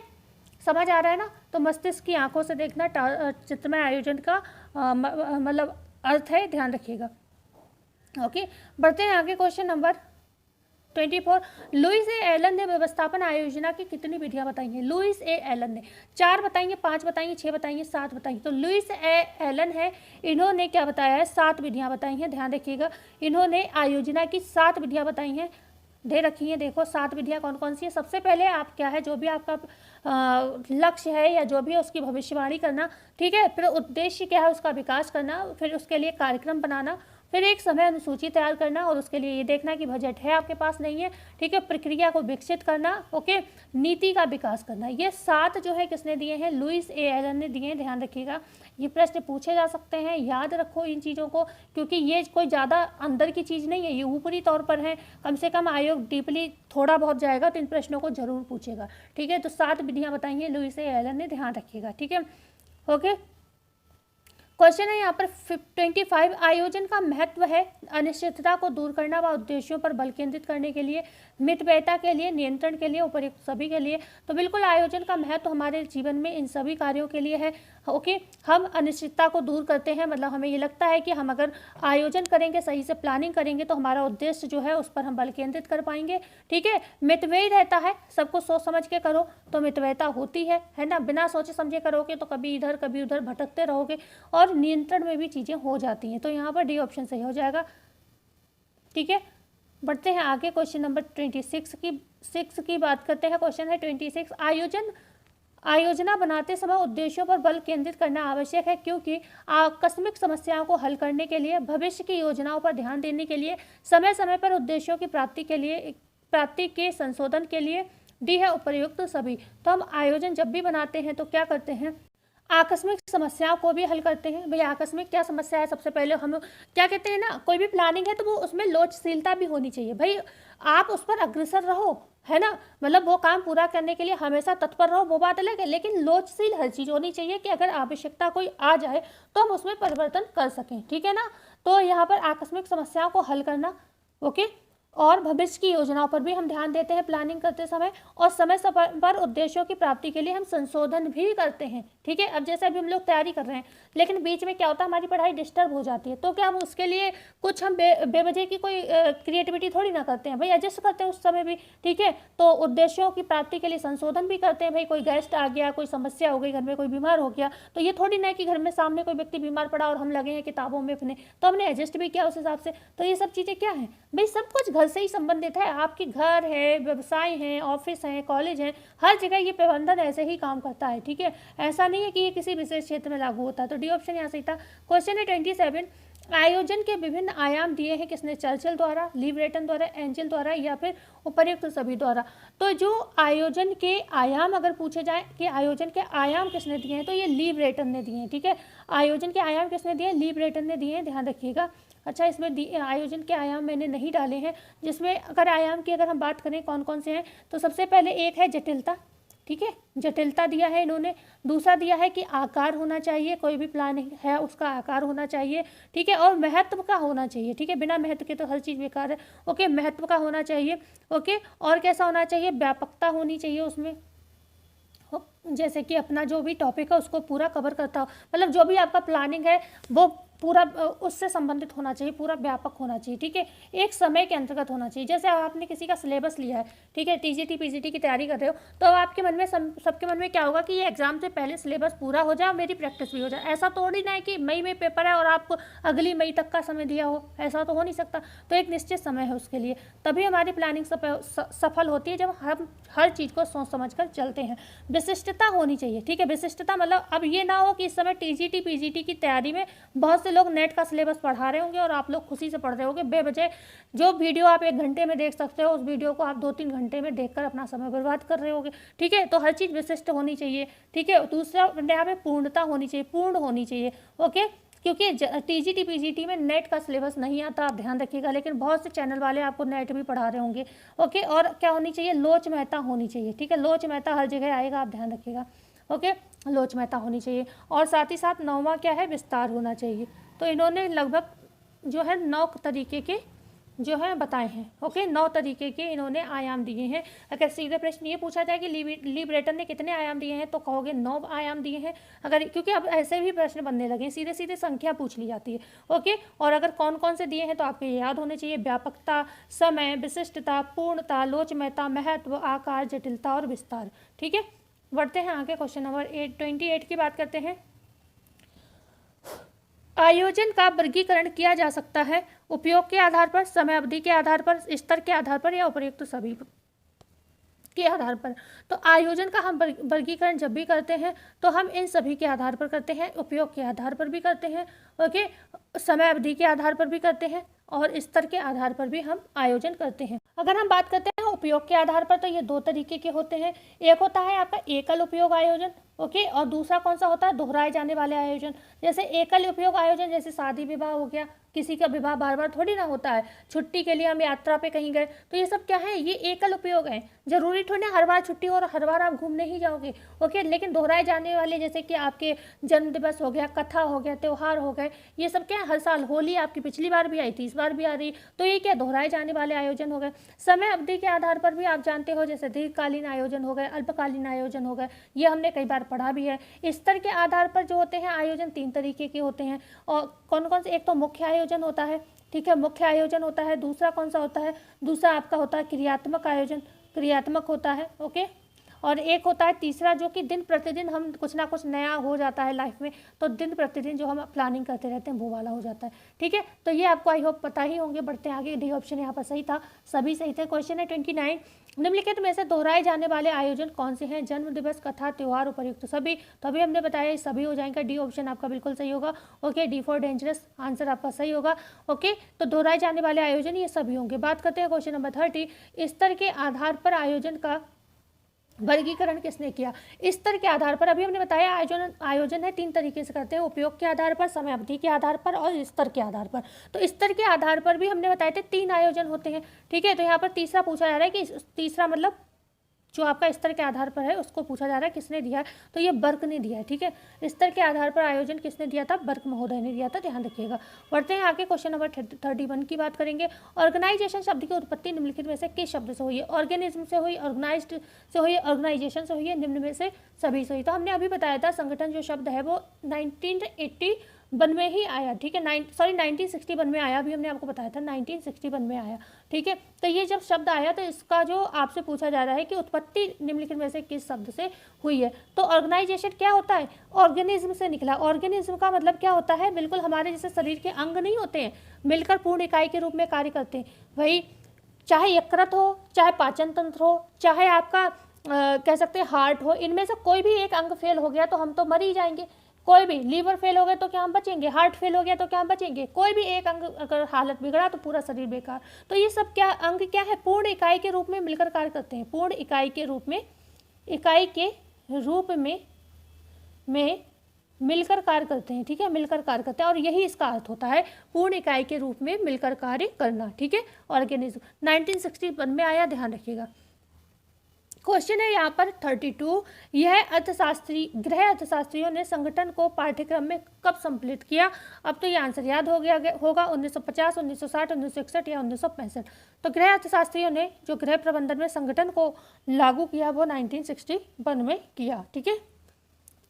समझ आ रहा है ना? तो मस्तिष्क की आंखों से देखना चित्रमय आयोजन का मतलब अर्थ है, ध्यान रखिएगा। ओके, बढ़ते हैं आगे, क्वेश्चन नंबर 24। लुईस ए एलन ने व्यवस्थापन आयोजना की कितनी विधियां बताई हैं? लुईस ए एलन ने 4 बताई हैं, 5 बताई हैं, 6 बताई हैं, 7 बताई हैं। तो लुईस ए एलन है, इन्होंने क्या बताया है? 7 विधियां बताई हैं, ध्यान रखिएगा। इन्होंने आयोजना की 7 विधियां बताई हैं, दे रखी है। देखो 7 विधियां कौन कौन सी है। सबसे पहले आप क्या है, जो भी आपका लक्ष्य है या जो भी है उसकी भविष्यवाणी करना। ठीक है, फिर उद्देश्य क्या है उसका विकास करना, फिर उसके लिए कार्यक्रम बनाना, फिर एक समय अनुसूची तैयार करना और उसके लिए ये देखना कि बजट है आपके पास नहीं है। ठीक है, प्रक्रिया को विकसित करना, ओके, नीति का विकास करना। ये 7 जो है किसने दिए हैं? लुईस ए एलन ने दिए हैं, ध्यान रखिएगा। ये प्रश्न पूछे जा सकते हैं, याद रखो इन चीज़ों को, क्योंकि ये कोई ज़्यादा अंदर की चीज़ नहीं है, ये ऊपरी तौर पर है। कम से कम आयोग डीपली थोड़ा बहुत जाएगा तो इन प्रश्नों को जरूर पूछेगा। ठीक है, तो 7 विधियाँ बताई हैं लुईस ए एलन ने, ध्यान रखिएगा। ठीक है, ओके। क्वेश्चन है यहाँ पर 25। आयोजन का महत्व है अनिश्चितता को दूर करना व उद्देश्यों पर बल केंद्रित करने के लिए, मितव्ययता के लिए, नियंत्रण के लिए, उपयुक्त सभी के लिए। तो बिल्कुल आयोजन का महत्व हमारे जीवन में इन सभी कार्यों के लिए है। ओके, हम अनिश्चितता को दूर करते हैं, मतलब हमें ये लगता है कि हम अगर आयोजन करेंगे, सही से प्लानिंग करेंगे तो हमारा उद्देश्य जो है उस पर हम बल केंद्रित कर पाएंगे। ठीक है, मितव्ययी रहता है, सबको सोच समझ के करो तो मितव्ययता होती है ना। बिना सोचे समझे करोगे तो कभी इधर कभी उधर भटकते रहोगे और और नियंत्रण में भी चीज़ें हो जाती हैं। तो यहाँ पर डी ऑप्शन सही हो जाएगा। ठीक है, बढ़ते हैं आगे। क्वेश्चन नंबर 26 की बात करते हैं। क्वेश्चन है 26, आयोजना बनाते समय उद्देश्यों पर बल केंद्रित करना आवश्यक है, क्योंकि आकस्मिक समस्याओं को हल करने के लिए, भविष्य की योजनाओं पर ध्यान देने के लिए, समय समय पर उद्देश्यों की प्राप्ति के संशोधन के लिए। डी है उपर्युक्त सभी। तो हम आयोजन जब भी बनाते हैं तो क्या करते हैं, आकस्मिक समस्याओं को भी हल करते हैं। भाई आकस्मिक क्या समस्या है, सबसे पहले हम क्या कहते हैं ना, कोई भी प्लानिंग है तो वो उसमें लोचशीलता भी होनी चाहिए। भाई आप उस पर अग्रसर रहो, है ना, मतलब वो काम पूरा करने के लिए हमेशा तत्पर रहो, वो बात अलग है, लेकिन लोचशील हर चीज़ होनी चाहिए कि अगर आवश्यकता कोई आ जाए तो हम उसमें परिवर्तन कर सकें। ठीक है ना, तो यहाँ पर आकस्मिक समस्याओं को हल करना, ओके, और भविष्य की योजनाओं पर भी हम ध्यान देते हैं प्लानिंग करते समय, और समय पर उद्देश्यों की प्राप्ति के लिए हम संशोधन भी करते हैं। ठीक है, अब जैसे अभी हम लोग तैयारी कर रहे हैं, लेकिन बीच में क्या होता है, हमारी पढ़ाई डिस्टर्ब हो जाती है, तो क्या हम उसके लिए कुछ हम बेवजह की कोई क्रिएटिविटी थोड़ी ना करते हैं, भाई एडजस्ट करते हैं उस समय भी। ठीक है, तो उद्देश्यों की प्राप्ति के लिए संशोधन भी करते हैं। भाई कोई गेस्ट आ गया, कोई समस्या हो गई, घर में कोई बीमार हो गया, तो ये थोड़ी ना है कि घर में सामने कोई व्यक्ति बीमार पड़ा और हम लगे हैं किताबों में अपने, तो हमने एडजस्ट भी किया उस हिसाब से। तो ये सब चीज़ें क्या हैं, भाई सब कुछ घर से ही संबंधित है। आपके घर है, व्यवसाय है, ऑफिस है, कॉलेज है, हर जगह ये प्रबंधन ऐसे ही काम करता है। ठीक है, ऐसा नहीं है कि ये किसी विशेष क्षेत्र में लागू होता है। तो डी ऑप्शन यहाँ सही था। क्वेश्चन है 27, आयोजन के विभिन्न आयाम दिए हैं किसने, चर्चिल द्वारा, ली ब्रेटन द्वारा, एंजल द्वारा, या फिर उपर्युक्त सभी द्वारा। तो जो आयोजन के आयाम अगर पूछे जाए कि आयोजन के आयाम किसने दिए हैं, तो ये ली ब्रेटन ने दिए हैं। ठीक है, आयोजन के आयाम किसने दिए हैं, ली ब्रेटन ने दिए हैं, ध्यान रखिएगा। अच्छा, इसमें आयोजन के आयाम मैंने नहीं डाले हैं, जिसमें अगर आयाम की अगर हम बात करें कौन कौन से हैं, तो सबसे पहले एक है जटिलता। ठीक है, जटिलता दिया है इन्होंने। दूसरा दिया है कि आकार होना चाहिए, कोई भी प्लानिंग है उसका आकार होना चाहिए। ठीक है, और महत्व का होना चाहिए। ठीक है, बिना महत्व के तो हर चीज़ बेकार है। ओके, महत्व का होना चाहिए। ओके, और कैसा होना चाहिए, व्यापकता होनी चाहिए उसमें, जैसे कि अपना जो भी टॉपिक है उसको पूरा कवर करता हो, मतलब जो भी आपका प्लानिंग है वो पूरा उससे संबंधित होना चाहिए, पूरा व्यापक होना चाहिए। ठीक है, एक समय के अंतर्गत होना चाहिए। जैसे आपने किसी का सिलेबस लिया है, ठीक है, टीजीटी पीजीटी की तैयारी कर रहे हो, तो आपके मन में सबके मन में क्या होगा कि ये एग्जाम से पहले सिलेबस पूरा हो जाए, मेरी प्रैक्टिस भी हो जाए। ऐसा थोड़ी ना है कि मई में पेपर है और आपको अगली मई तक का समय दिया हो, ऐसा तो हो नहीं सकता। तो एक निश्चित समय है उसके लिए, तभी हमारी प्लानिंग सफल होती है, जब हम हर चीज़ को सोच समझ कर चलते हैं। विशिष्टता होनी चाहिए। ठीक है, विशिष्टता मतलब अब ये ना हो कि इस समय टीजीटी पीजीटी की तैयारी में बहुत से लोग नेट का सिलेबस पढ़ा रहे होंगे और आप लोग खुशी से पढ़ रहे होंगे बेवजह। जो वीडियो आप 1 घंटे में देख सकते हो, उस वीडियो को आप 2-3 घंटे में देखकर अपना समय बर्बाद कर रहे होंगे। ठीक है, तो हर चीज़ विशिष्ट होनी चाहिए। ठीक है, दूसरा यहाँ पे पूर्णता होनी चाहिए, पूर्ण होनी चाहिए। ओके, क्योंकि टीजीटी पीजीटी में नेट का सिलेबस नहीं आता, आप ध्यान रखिएगा, लेकिन बहुत से चैनल वाले आपको नेट भी पढ़ा रहे होंगे। ओके, और क्या होनी चाहिए, लोच महता होनी चाहिए। ठीक है, लोच महता हर जगह आएगा, आप ध्यान रखिएगा। ओके, लोच महता होनी चाहिए। और साथ ही साथ 9वां क्या है, विस्तार होना चाहिए। तो इन्होंने लगभग जो है 9 तरीके के जो है बताए हैं। ओके, 9 तरीके के इन्होंने आयाम दिए हैं। अगर सीधे प्रश्न ये पूछा जाए कि ली ब्रेटन ने कितने आयाम दिए हैं, तो कहोगे 9 आयाम दिए हैं। अगर क्योंकि अब ऐसे भी प्रश्न बनने लगे हैं, सीधे सीधे संख्या पूछ ली जाती है। ओके, और अगर कौन कौन से दिए हैं तो आपको ये याद होने चाहिए, व्यापकता, समय, विशिष्टता, पूर्णता, लोचमयता, महत्व, आकार, जटिलता और विस्तार। ठीक है, बढ़ते हैं आगे। क्वेश्चन नंबर 28 की बात करते हैं। आयोजन का वर्गीकरण किया जा सकता है उपयोग के आधार पर, समय अवधि के आधार पर, स्तर के आधार पर, या उपर्युक्त सभी के आधार पर। तो आयोजन का हम वर्गीकरण जब भी करते हैं तो हम इन सभी के आधार पर करते हैं, उपयोग के आधार पर भी करते हैं, ओके, समय अवधि के आधार पर भी करते हैं, और स्तर के आधार पर भी हम आयोजन करते हैं। अगर हम बात करते हैं उपयोग के आधार पर, तो ये 2 तरीके के होते हैं। एक होता है आपका एकल उपयोग आयोजन, ओके, और दूसरा कौन सा होता है, दोहराए जाने वाले आयोजन। जैसे एकल उपयोग आयोजन, जैसे शादी विवाह हो गया, किसी का विवाह बार बार थोड़ी ना होता है, छुट्टी के लिए हम यात्रा पे कहीं गए, तो ये सब क्या है, ये एकल उपयोग है। जरूरी थोड़ी ना हर बार छुट्टी हो और हर बार आप घूमने ही जाओगे। ओके, लेकिन दोहराए जाने वाले जैसे कि आपके जन्म दिवस हो गया, कथा हो गया, त्यौहार हो गए, ये सब क्या है, हर साल होली आपकी पिछली बार भी आई थी, इस बार भी आ रही, तो ये क्या दोहराए जाने वाले आयोजन हो गए। समय अवधि के आधार पर भी आप जानते हो, जैसे दीर्घकालीन आयोजन हो गए, अल्पकालीन आयोजन हो गए, ये हमने कई बार पढ़ा भी है। स्तर के आधार पर जो होते हैं आयोजन 3 तरीके के होते हैं, और कौन कौन से, एक तो मुख्य आयोजन होता है। ठीक है, मुख्य आयोजन होता है। दूसरा कौन सा होता है, दूसरा आपका होता है क्रियात्मक आयोजन, क्रियात्मक होता है। ओके, और एक होता है तीसरा जो कि दिन प्रतिदिन हम कुछ ना कुछ नया हो जाता है लाइफ में, तो दिन प्रतिदिन जो हम प्लानिंग करते रहते हैं वो वाला हो जाता है। ठीक है, तो ये आपको आई होप पता ही होंगे। बढ़ते हैं आगे। डी ऑप्शन यहाँ पर सही था, सभी सही थे। क्वेश्चन है 29, निम्नलिखित में से दोहराए जाने वाले आयोजन कौन से हैं? जन्म दिवस, कथा, त्योहार, उपर्युक्त सभी। तो अभी हमने बताया ये सभी हो जाएंगे। डी ऑप्शन आपका बिल्कुल सही होगा। Okay, D for dangerous answer आपका सही होगा। ओके, तो दोहराए जाने वाले आयोजन ये सभी होंगे। बात करते हैं क्वेश्चन नंबर 30, स्तर के आधार पर आयोजन का वर्गीकरण किसने किया? स्तर के आधार पर अभी हमने बताया आयोजन है 3 तरीके से करते हैं, उपयोग के आधार पर, समय अवधि के आधार पर और स्तर के आधार पर। तो स्तर के आधार पर भी हमने बताए थे 3 आयोजन होते हैं। ठीक है, तो यहाँ पर तीसरा पूछा जा रहा है कि तीसरा मतलब जो आपका स्तर के आधार पर है उसको पूछा जा रहा है किसने दिया है, तो ये बर्क ने दिया है। ठीक है, स्तर के आधार पर आयोजन किसने दिया था? बर्क महोदय ने दिया था, ध्यान रखिएगा। बढ़ते हैं आगे, क्वेश्चन नंबर 31 की बात करेंगे। ऑर्गेनाइजेशन शब्द की उत्पत्ति निम्नलिखित में से किस शब्द से हुई है? ऑर्गेनिज्म से हुई, ऑर्गेनाइज्ड से हुई, ऑर्गेनाइजेशन से हुई है, निम्न में से सभी से हुई। तो हमने अभी बताया था संगठन जो शब्द है वो 1981 में ही आया। ठीक है, 1961 में आया, अभी हमने आपको बताया था 1961 में आया। ठीक है, तो ये जब शब्द आया तो इसका जो आपसे पूछा जा रहा है कि उत्पत्ति निम्नलिखित में से किस शब्द से हुई है, तो ऑर्गेनाइजेशन क्या होता है? ऑर्गेनिज्म से निकला। ऑर्गेनिज्म का मतलब क्या होता है? बिल्कुल हमारे जैसे शरीर के अंग नहीं होते हैं, मिलकर पूर्ण इकाई के रूप में कार्य करते हैं। वही चाहे यकृत हो, चाहे पाचन तंत्र हो, चाहे आपका कह सकते हैं हार्ट हो, इनमें से कोई भी एक अंग फेल हो गया तो हम तो मर ही जाएंगे। कोई भी, लीवर फेल हो गया तो क्या हम बचेंगे? हार्ट फेल हो गया तो क्या हम बचेंगे? कोई भी एक अंग अगर हालत बिगड़ा तो पूरा शरीर बेकार। तो ये सब क्या अंग क्या है? पूर्ण इकाई के रूप में मिलकर कार्य करते हैं। पूर्ण इकाई के रूप में मिलकर कार्य करते हैं। ठीक है, मिलकर कार्य करते हैं और यही इसका अर्थ होता है, पूर्ण इकाई के रूप में मिलकर कार्य करना। ठीक है, ऑर्गेनिज्म 1961 में आया, ध्यान रखिएगा। क्वेश्चन है यहाँ पर 32, यह गृह अर्थशास्त्रियों ने संगठन को पाठ्यक्रम में कब संकलित किया? अब तो ये आंसर याद हो गया होगा, 1950, 1960, 1961 या 1965। तो गृह अर्थशास्त्रियों ने जो गृह प्रबंधन में संगठन को लागू किया वो 1961 में किया। ठीक है,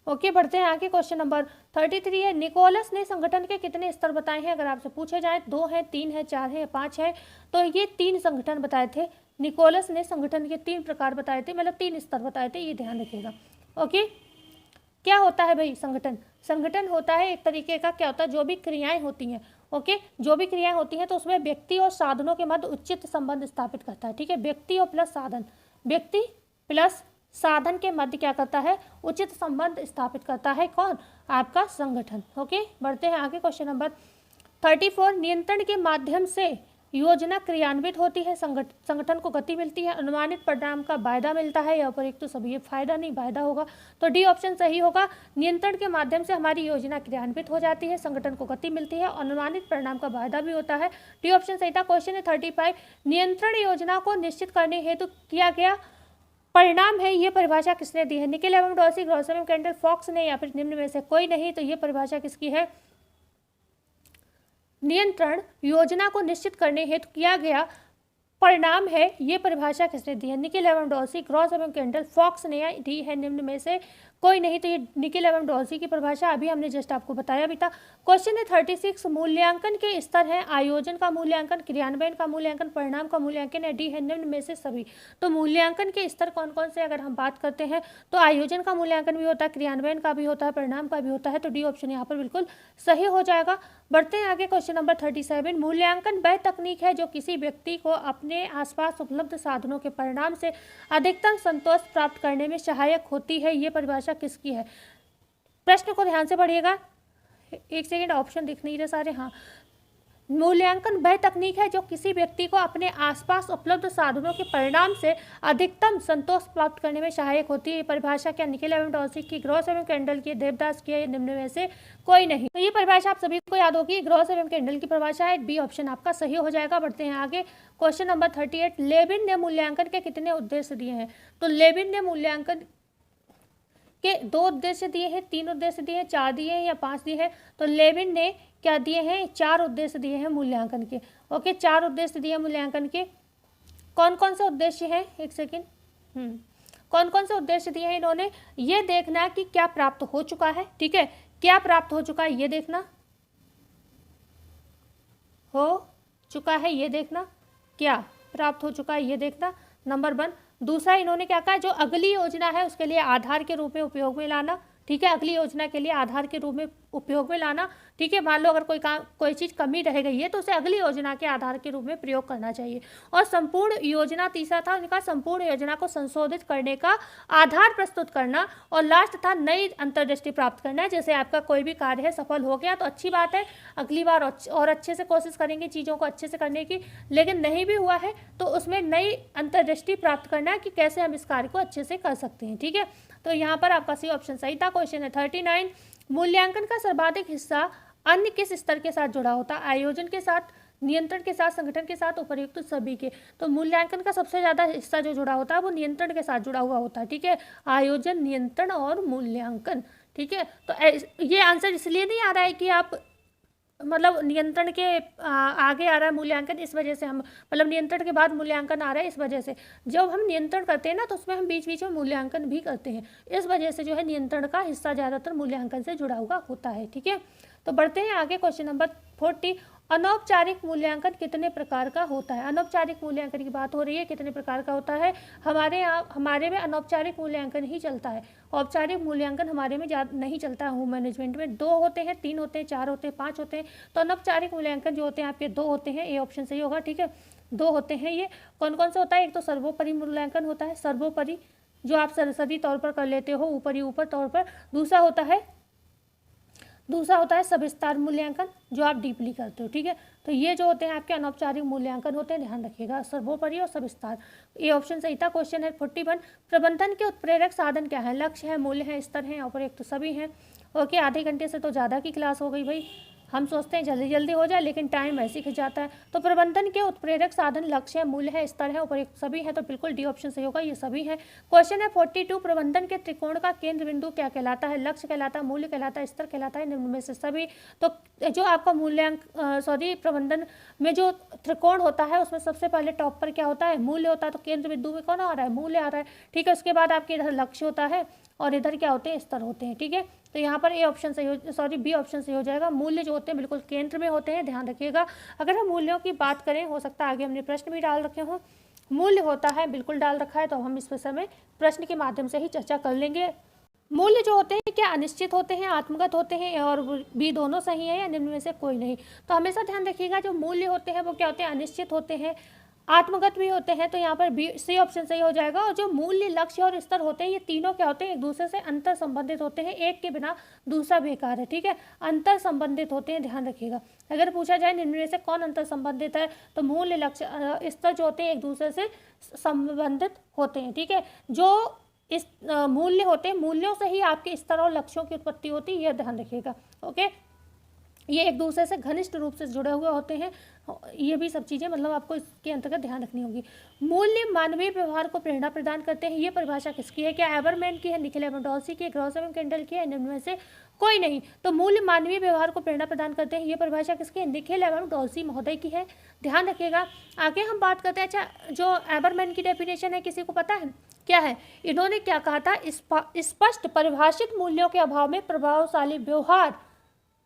ओके, बढ़ते हैं आगे। क्वेश्चन नंबर 33 है, निकोलस ने संगठन के कितने स्तर बताए हैं? अगर आपसे पूछे जाए 2 हैं, 3 हैं, 4 हैं या 5 हैं, तो ये 3 संगठन बताए थे। निकोलस ने संगठन के 3 प्रकार बताए थे, मतलब 3 स्तर बताए थे, ये ध्यान रखिएगा। ओके, क्या होता है भाई संगठन? संगठन होता है एक तरीके का, क्या होता है, जो भी क्रियाएं होती हैं, ओके, जो भी क्रियाएं होती हैं तो उसमें व्यक्ति और साधनों के मध्य उचित संबंध स्थापित करता है। ठीक है, व्यक्ति और प्लस साधन, व्यक्ति प्लस साधन के मध्य क्या करता है? उचित संबंध स्थापित करता है। कौन? आपका संगठन। ओके, बढ़ते हैं आगे। क्वेश्चन नंबर 34, नियंत्रण के माध्यम से योजना क्रियान्वित होती है, संगठन को गति मिलती है, अनुमानित परिणाम का वायदा मिलता है या उपयुक्त तो सभी, ये फायदा नहीं वायदा होगा, तो डी ऑप्शन सही होगा। नियंत्रण के माध्यम से हमारी योजना क्रियान्वित हो जाती है, संगठन को गति मिलती है, अनुमानित परिणाम का वायदा भी होता है, डी ऑप्शन सही था। क्वेश्चन है 35, नियंत्रण योजना को निश्चित करने हेतु किया गया परिणाम है, ये परिभाषा किसने दी है? निकेल एवं डॉर्सी, ग्रॉसर एवं कैंडल, फॉक्स ने, या फिर निम्न में से कोई नहीं। तो ये परिभाषा किसकी है? नियंत्रण योजना को निश्चित करने हेतु किया गया परिणाम है, ये परिभाषा किसने दी है? निकेल एवं डॉर्सी, ग्रॉस एवं कैंडल, फॉक्स ने दी है, निम्न में से कोई नहीं। तो ये निकेल एवं डॉर्सी की परिभाषा अभी हमने जस्ट आपको बताया भी था। क्वेश्चन है 36, मूल्यांकन के स्तर है, आयोजन का मूल्यांकन, क्रियान्वयन का मूल्यांकन, परिणाम का मूल्यांकन, या डी है निम्न में से सभी। तो मूल्यांकन के स्तर कौन कौन से अगर हम बात करते हैं तो आयोजन का मूल्यांकन भी होता है, क्रियान्वयन का भी होता है, परिणाम का भी होता है, तो डी ऑप्शन यहाँ पर बिल्कुल सही हो जाएगा। बढ़ते हैं आगे। क्वेश्चन नंबर 37, मूल्यांकन वह तकनीक है जो किसी व्यक्ति को अपने आसपास उपलब्ध साधनों के परिणाम से अधिकतम संतोष प्राप्त करने में सहायक होती है, ये परिभाषा किसकी है? प्रश्न को ध्यान से पढ़िएगा, एक सेकेंड, ऑप्शन दिख नहीं रहे सारे। हाँ, मूल्यांकन वह तकनीक है जो किसी व्यक्ति को अपने आसपास उपलब्ध साधनों के परिणाम से अधिकतम संतोष प्राप्त करने में सहायक होती है। ये परिभाषा क्या निकेल एवं डॉर्सी की, ग्रॉस एवं कैंडल की, देवदास की, है निम्न में से कोई नहीं। तो ये परिभाषा आप सभी को याद होगी, ग्रॉस एवं कैंडल की परिभाषा है, बी ऑप्शन आपका सही हो जाएगा। बढ़ते हैं आगे। क्वेश्चन नंबर 38, लेविन ने मूल्यांकन के कितने उद्देश्य दिए हैं? तो लेविन ने मूल्यांकन के 2 उद्देश्य दिए हैं, 3 उद्देश्य दिए हैं, 4 दिए हैं या 5 दिए हैं? तो लेविन ने क्या दिए हैं? 4 उद्देश्य दिए हैं मूल्यांकन के। ओके, 4 उद्देश्य दिए मूल्यांकन के। कौन कौन से उद्देश्य हैं? एक सेकेंड, कौन कौन से उद्देश्य दिए हैं इन्होंने? ये देखना कि क्या प्राप्त हो चुका है, ठीक है, क्या प्राप्त हो चुका है ये देखना, हो चुका है ये देखना, क्या प्राप्त हो चुका है ये देखना, नंबर 1। दूसरा इन्होंने क्या कहा, जो अगली योजना है उसके लिए आधार के रूप में उपयोग में लाना, ठीक है, अगली योजना के लिए आधार के रूप में उपयोग में लाना, ठीक है। मान लो अगर कोई चीज़ कमी रह गई है तो उसे अगली योजना के आधार के रूप में प्रयोग करना चाहिए। और संपूर्ण योजना तीसरा था उनका, संपूर्ण योजना को संशोधित करने का आधार प्रस्तुत करना। और लास्ट था नई अंतर्दृष्टि प्राप्त करना। जैसे आपका कोई भी कार्य है सफल हो गया तो अच्छी बात है, अगली बार और अच्छे से कोशिश करेंगे चीज़ों को अच्छे से करने की, लेकिन नहीं भी हुआ है तो उसमें नई अंतर्दृष्टि प्राप्त करना है कि कैसे हम इस कार्य को अच्छे से कर सकते हैं, ठीक है। तो यहाँ पर आपका सी ऑप्शन सही था। क्वेश्चन है 39, मूल्यांकन का सर्वाधिक हिस्सा अन्य किस स्तर के साथ जुड़ा होता है? आयोजन के साथ, नियंत्रण के साथ, संगठन के साथ, उपर्युक्त सभी के। तो मूल्यांकन का सबसे ज़्यादा हिस्सा जो जुड़ा होता है वो नियंत्रण के साथ जुड़ा हुआ होता है, ठीक है। आयोजन, नियंत्रण और मूल्यांकन, ठीक है। तो ये आंसर इसलिए नहीं आ रहा है कि आप मतलब नियंत्रण के आगे आ रहा है मूल्यांकन, इस वजह से हम मतलब नियंत्रण के बाद मूल्यांकन आ रहा है, इस वजह से जब हम नियंत्रण करते हैं ना तो उसमें हम बीच बीच में मूल्यांकन भी करते हैं, इस वजह से जो है नियंत्रण का हिस्सा ज़्यादातर मूल्यांकन से जुड़ा हुआ होता है, ठीक है। तो बढ़ते हैं आगे। क्वेश्चन नंबर 40, अनौपचारिक मूल्यांकन कितने प्रकार का होता है? अनौपचारिक मूल्यांकन की बात हो रही है, कितने प्रकार का होता है? हमारे में अनौपचारिक मूल्यांकन ही चलता है, औपचारिक मूल्यांकन हमारे में ज़्यादा नहीं चलता है। होम मैनेजमेंट में 2 होते हैं, 3 होते हैं, 4 होते हैं, 5 होते हैं। तो अनौपचारिक मूल्यांकन जो होते हैं आपके 2 होते हैं, ए ऑप्शन सही होगा, ठीक है। 2 होते हैं। ये कौन कौन से होता है? एक तो सर्वोपरि मूल्यांकन होता है, सर्वोपरि जो आप सरसरी तौर पर कर लेते हो, ऊपरी ऊपर तौर पर। दूसरा होता है सविस्तार मूल्यांकन जो आप डीपली करते हो, ठीक है। तो ये जो होते हैं आपके अनौपचारिक मूल्यांकन होते हैं, ध्यान रखिएगा, सर्वोपरि और सविस्तार। ये ऑप्शन सही था। क्वेश्चन है 41, प्रबंधन के उत्प्रेरक साधन क्या है? लक्ष्य है, मूल्य है, स्तर है, उपयुक्त सभी हैं। ओके, आधे घंटे से तो ज़्यादा की क्लास हो गई भाई, हम सोचते हैं जल्दी जल्दी हो जाए लेकिन टाइम ऐसे ही खिंच जाता है। तो प्रबंधन के उत्प्रेरक साधन लक्ष्य है, मूल्य है, स्तर है, उपयुक्त सभी है, तो बिल्कुल डी ऑप्शन सही होगा, ये सभी है। क्वेश्चन है 42, प्रबंधन के त्रिकोण का केंद्र बिंदु क्या कहलाता है? लक्ष्य कहलाता है, मूल्य कहलाता है, स्तर कहलाता है, निम्न में से सभी। तो जो आपका प्रबंधन में जो त्रिकोण होता है उसमें सबसे पहले टॉप पर क्या होता है? मूल्य होता है। तो केंद्र बिंदु में कौन आ रहा है? मूल्य आ रहा है, ठीक है। उसके बाद आपके इधर लक्ष्य होता है और इधर क्या होते हैं? स्तर होते हैं, ठीक है। तो यहाँ पर ए ऑप्शन सही बी ऑप्शन सही हो जाएगा। मूल्य जो होते हैं बिल्कुल केंद्र में होते हैं, ध्यान रखिएगा। अगर हम मूल्यों की बात करें, हो सकता है आगे हमने प्रश्न भी डाल रखे हों, मूल्य होता है बिल्कुल डाल रखा है, तो हम इस विषय में प्रश्न के माध्यम से ही चर्चा कर लेंगे। मूल्य जो होते हैं क्या अनिश्चित होते हैं, आत्मगत होते हैं, और भी दोनों सही है या निम्न में से कोई नहीं? तो हमेशा ध्यान रखिएगा जो मूल्य होते हैं वो क्या होते हैं? अनिश्चित होते हैं, आत्मगत भी होते हैं। तो यहाँ पर बी सी ऑप्शन सही हो जाएगा। और जो मूल्य, लक्ष्य और स्तर होते हैं ये तीनों क्या होते हैं? एक दूसरे से अंतर संबंधित होते हैं, एक के बिना दूसरा बेकार है, ठीक है। अंतर संबंधित होते हैं, ध्यान रखिएगा। अगर पूछा जाए निम्न में से कौन अंतर संबंधित है, तो मूल्य, लक्ष्य, स्तर जो होते हैं एक दूसरे से संबंधित होते हैं, ठीक है। जो इस मूल्य होते हैं, मूल्यों से ही आपके स्तर और लक्ष्यों की उत्पत्ति होती है, यह ध्यान रखिएगा, ओके। ये एक दूसरे से घनिष्ठ रूप से जुड़े हुए होते हैं, ये भी सब चीज़ें मतलब आपको इसके अंतर्गत ध्यान रखनी होगी। मूल्य मानवीय व्यवहार को प्रेरणा प्रदान करते हैं, ये परिभाषा किसकी है? क्या एबरमैन की है, निखिल एबरडॉल्सी की है, ग्रॉस एवं केंडल की है, निम्न में से कोई नहीं? तो मूल्य मानवीय व्यवहार को प्रेरणा प्रदान करते हैं, ये परिभाषा किसकी है? निखिल एवं डॉल्सी महोदय की है, ध्यान रखिएगा। आगे हम बात करते हैं, अच्छा जो एबरमैन की डेफिनेशन है किसी को पता है क्या है? इन्होंने क्या कहा था? स्पष्ट परिभाषित मूल्यों के अभाव में प्रभावशाली व्यवहार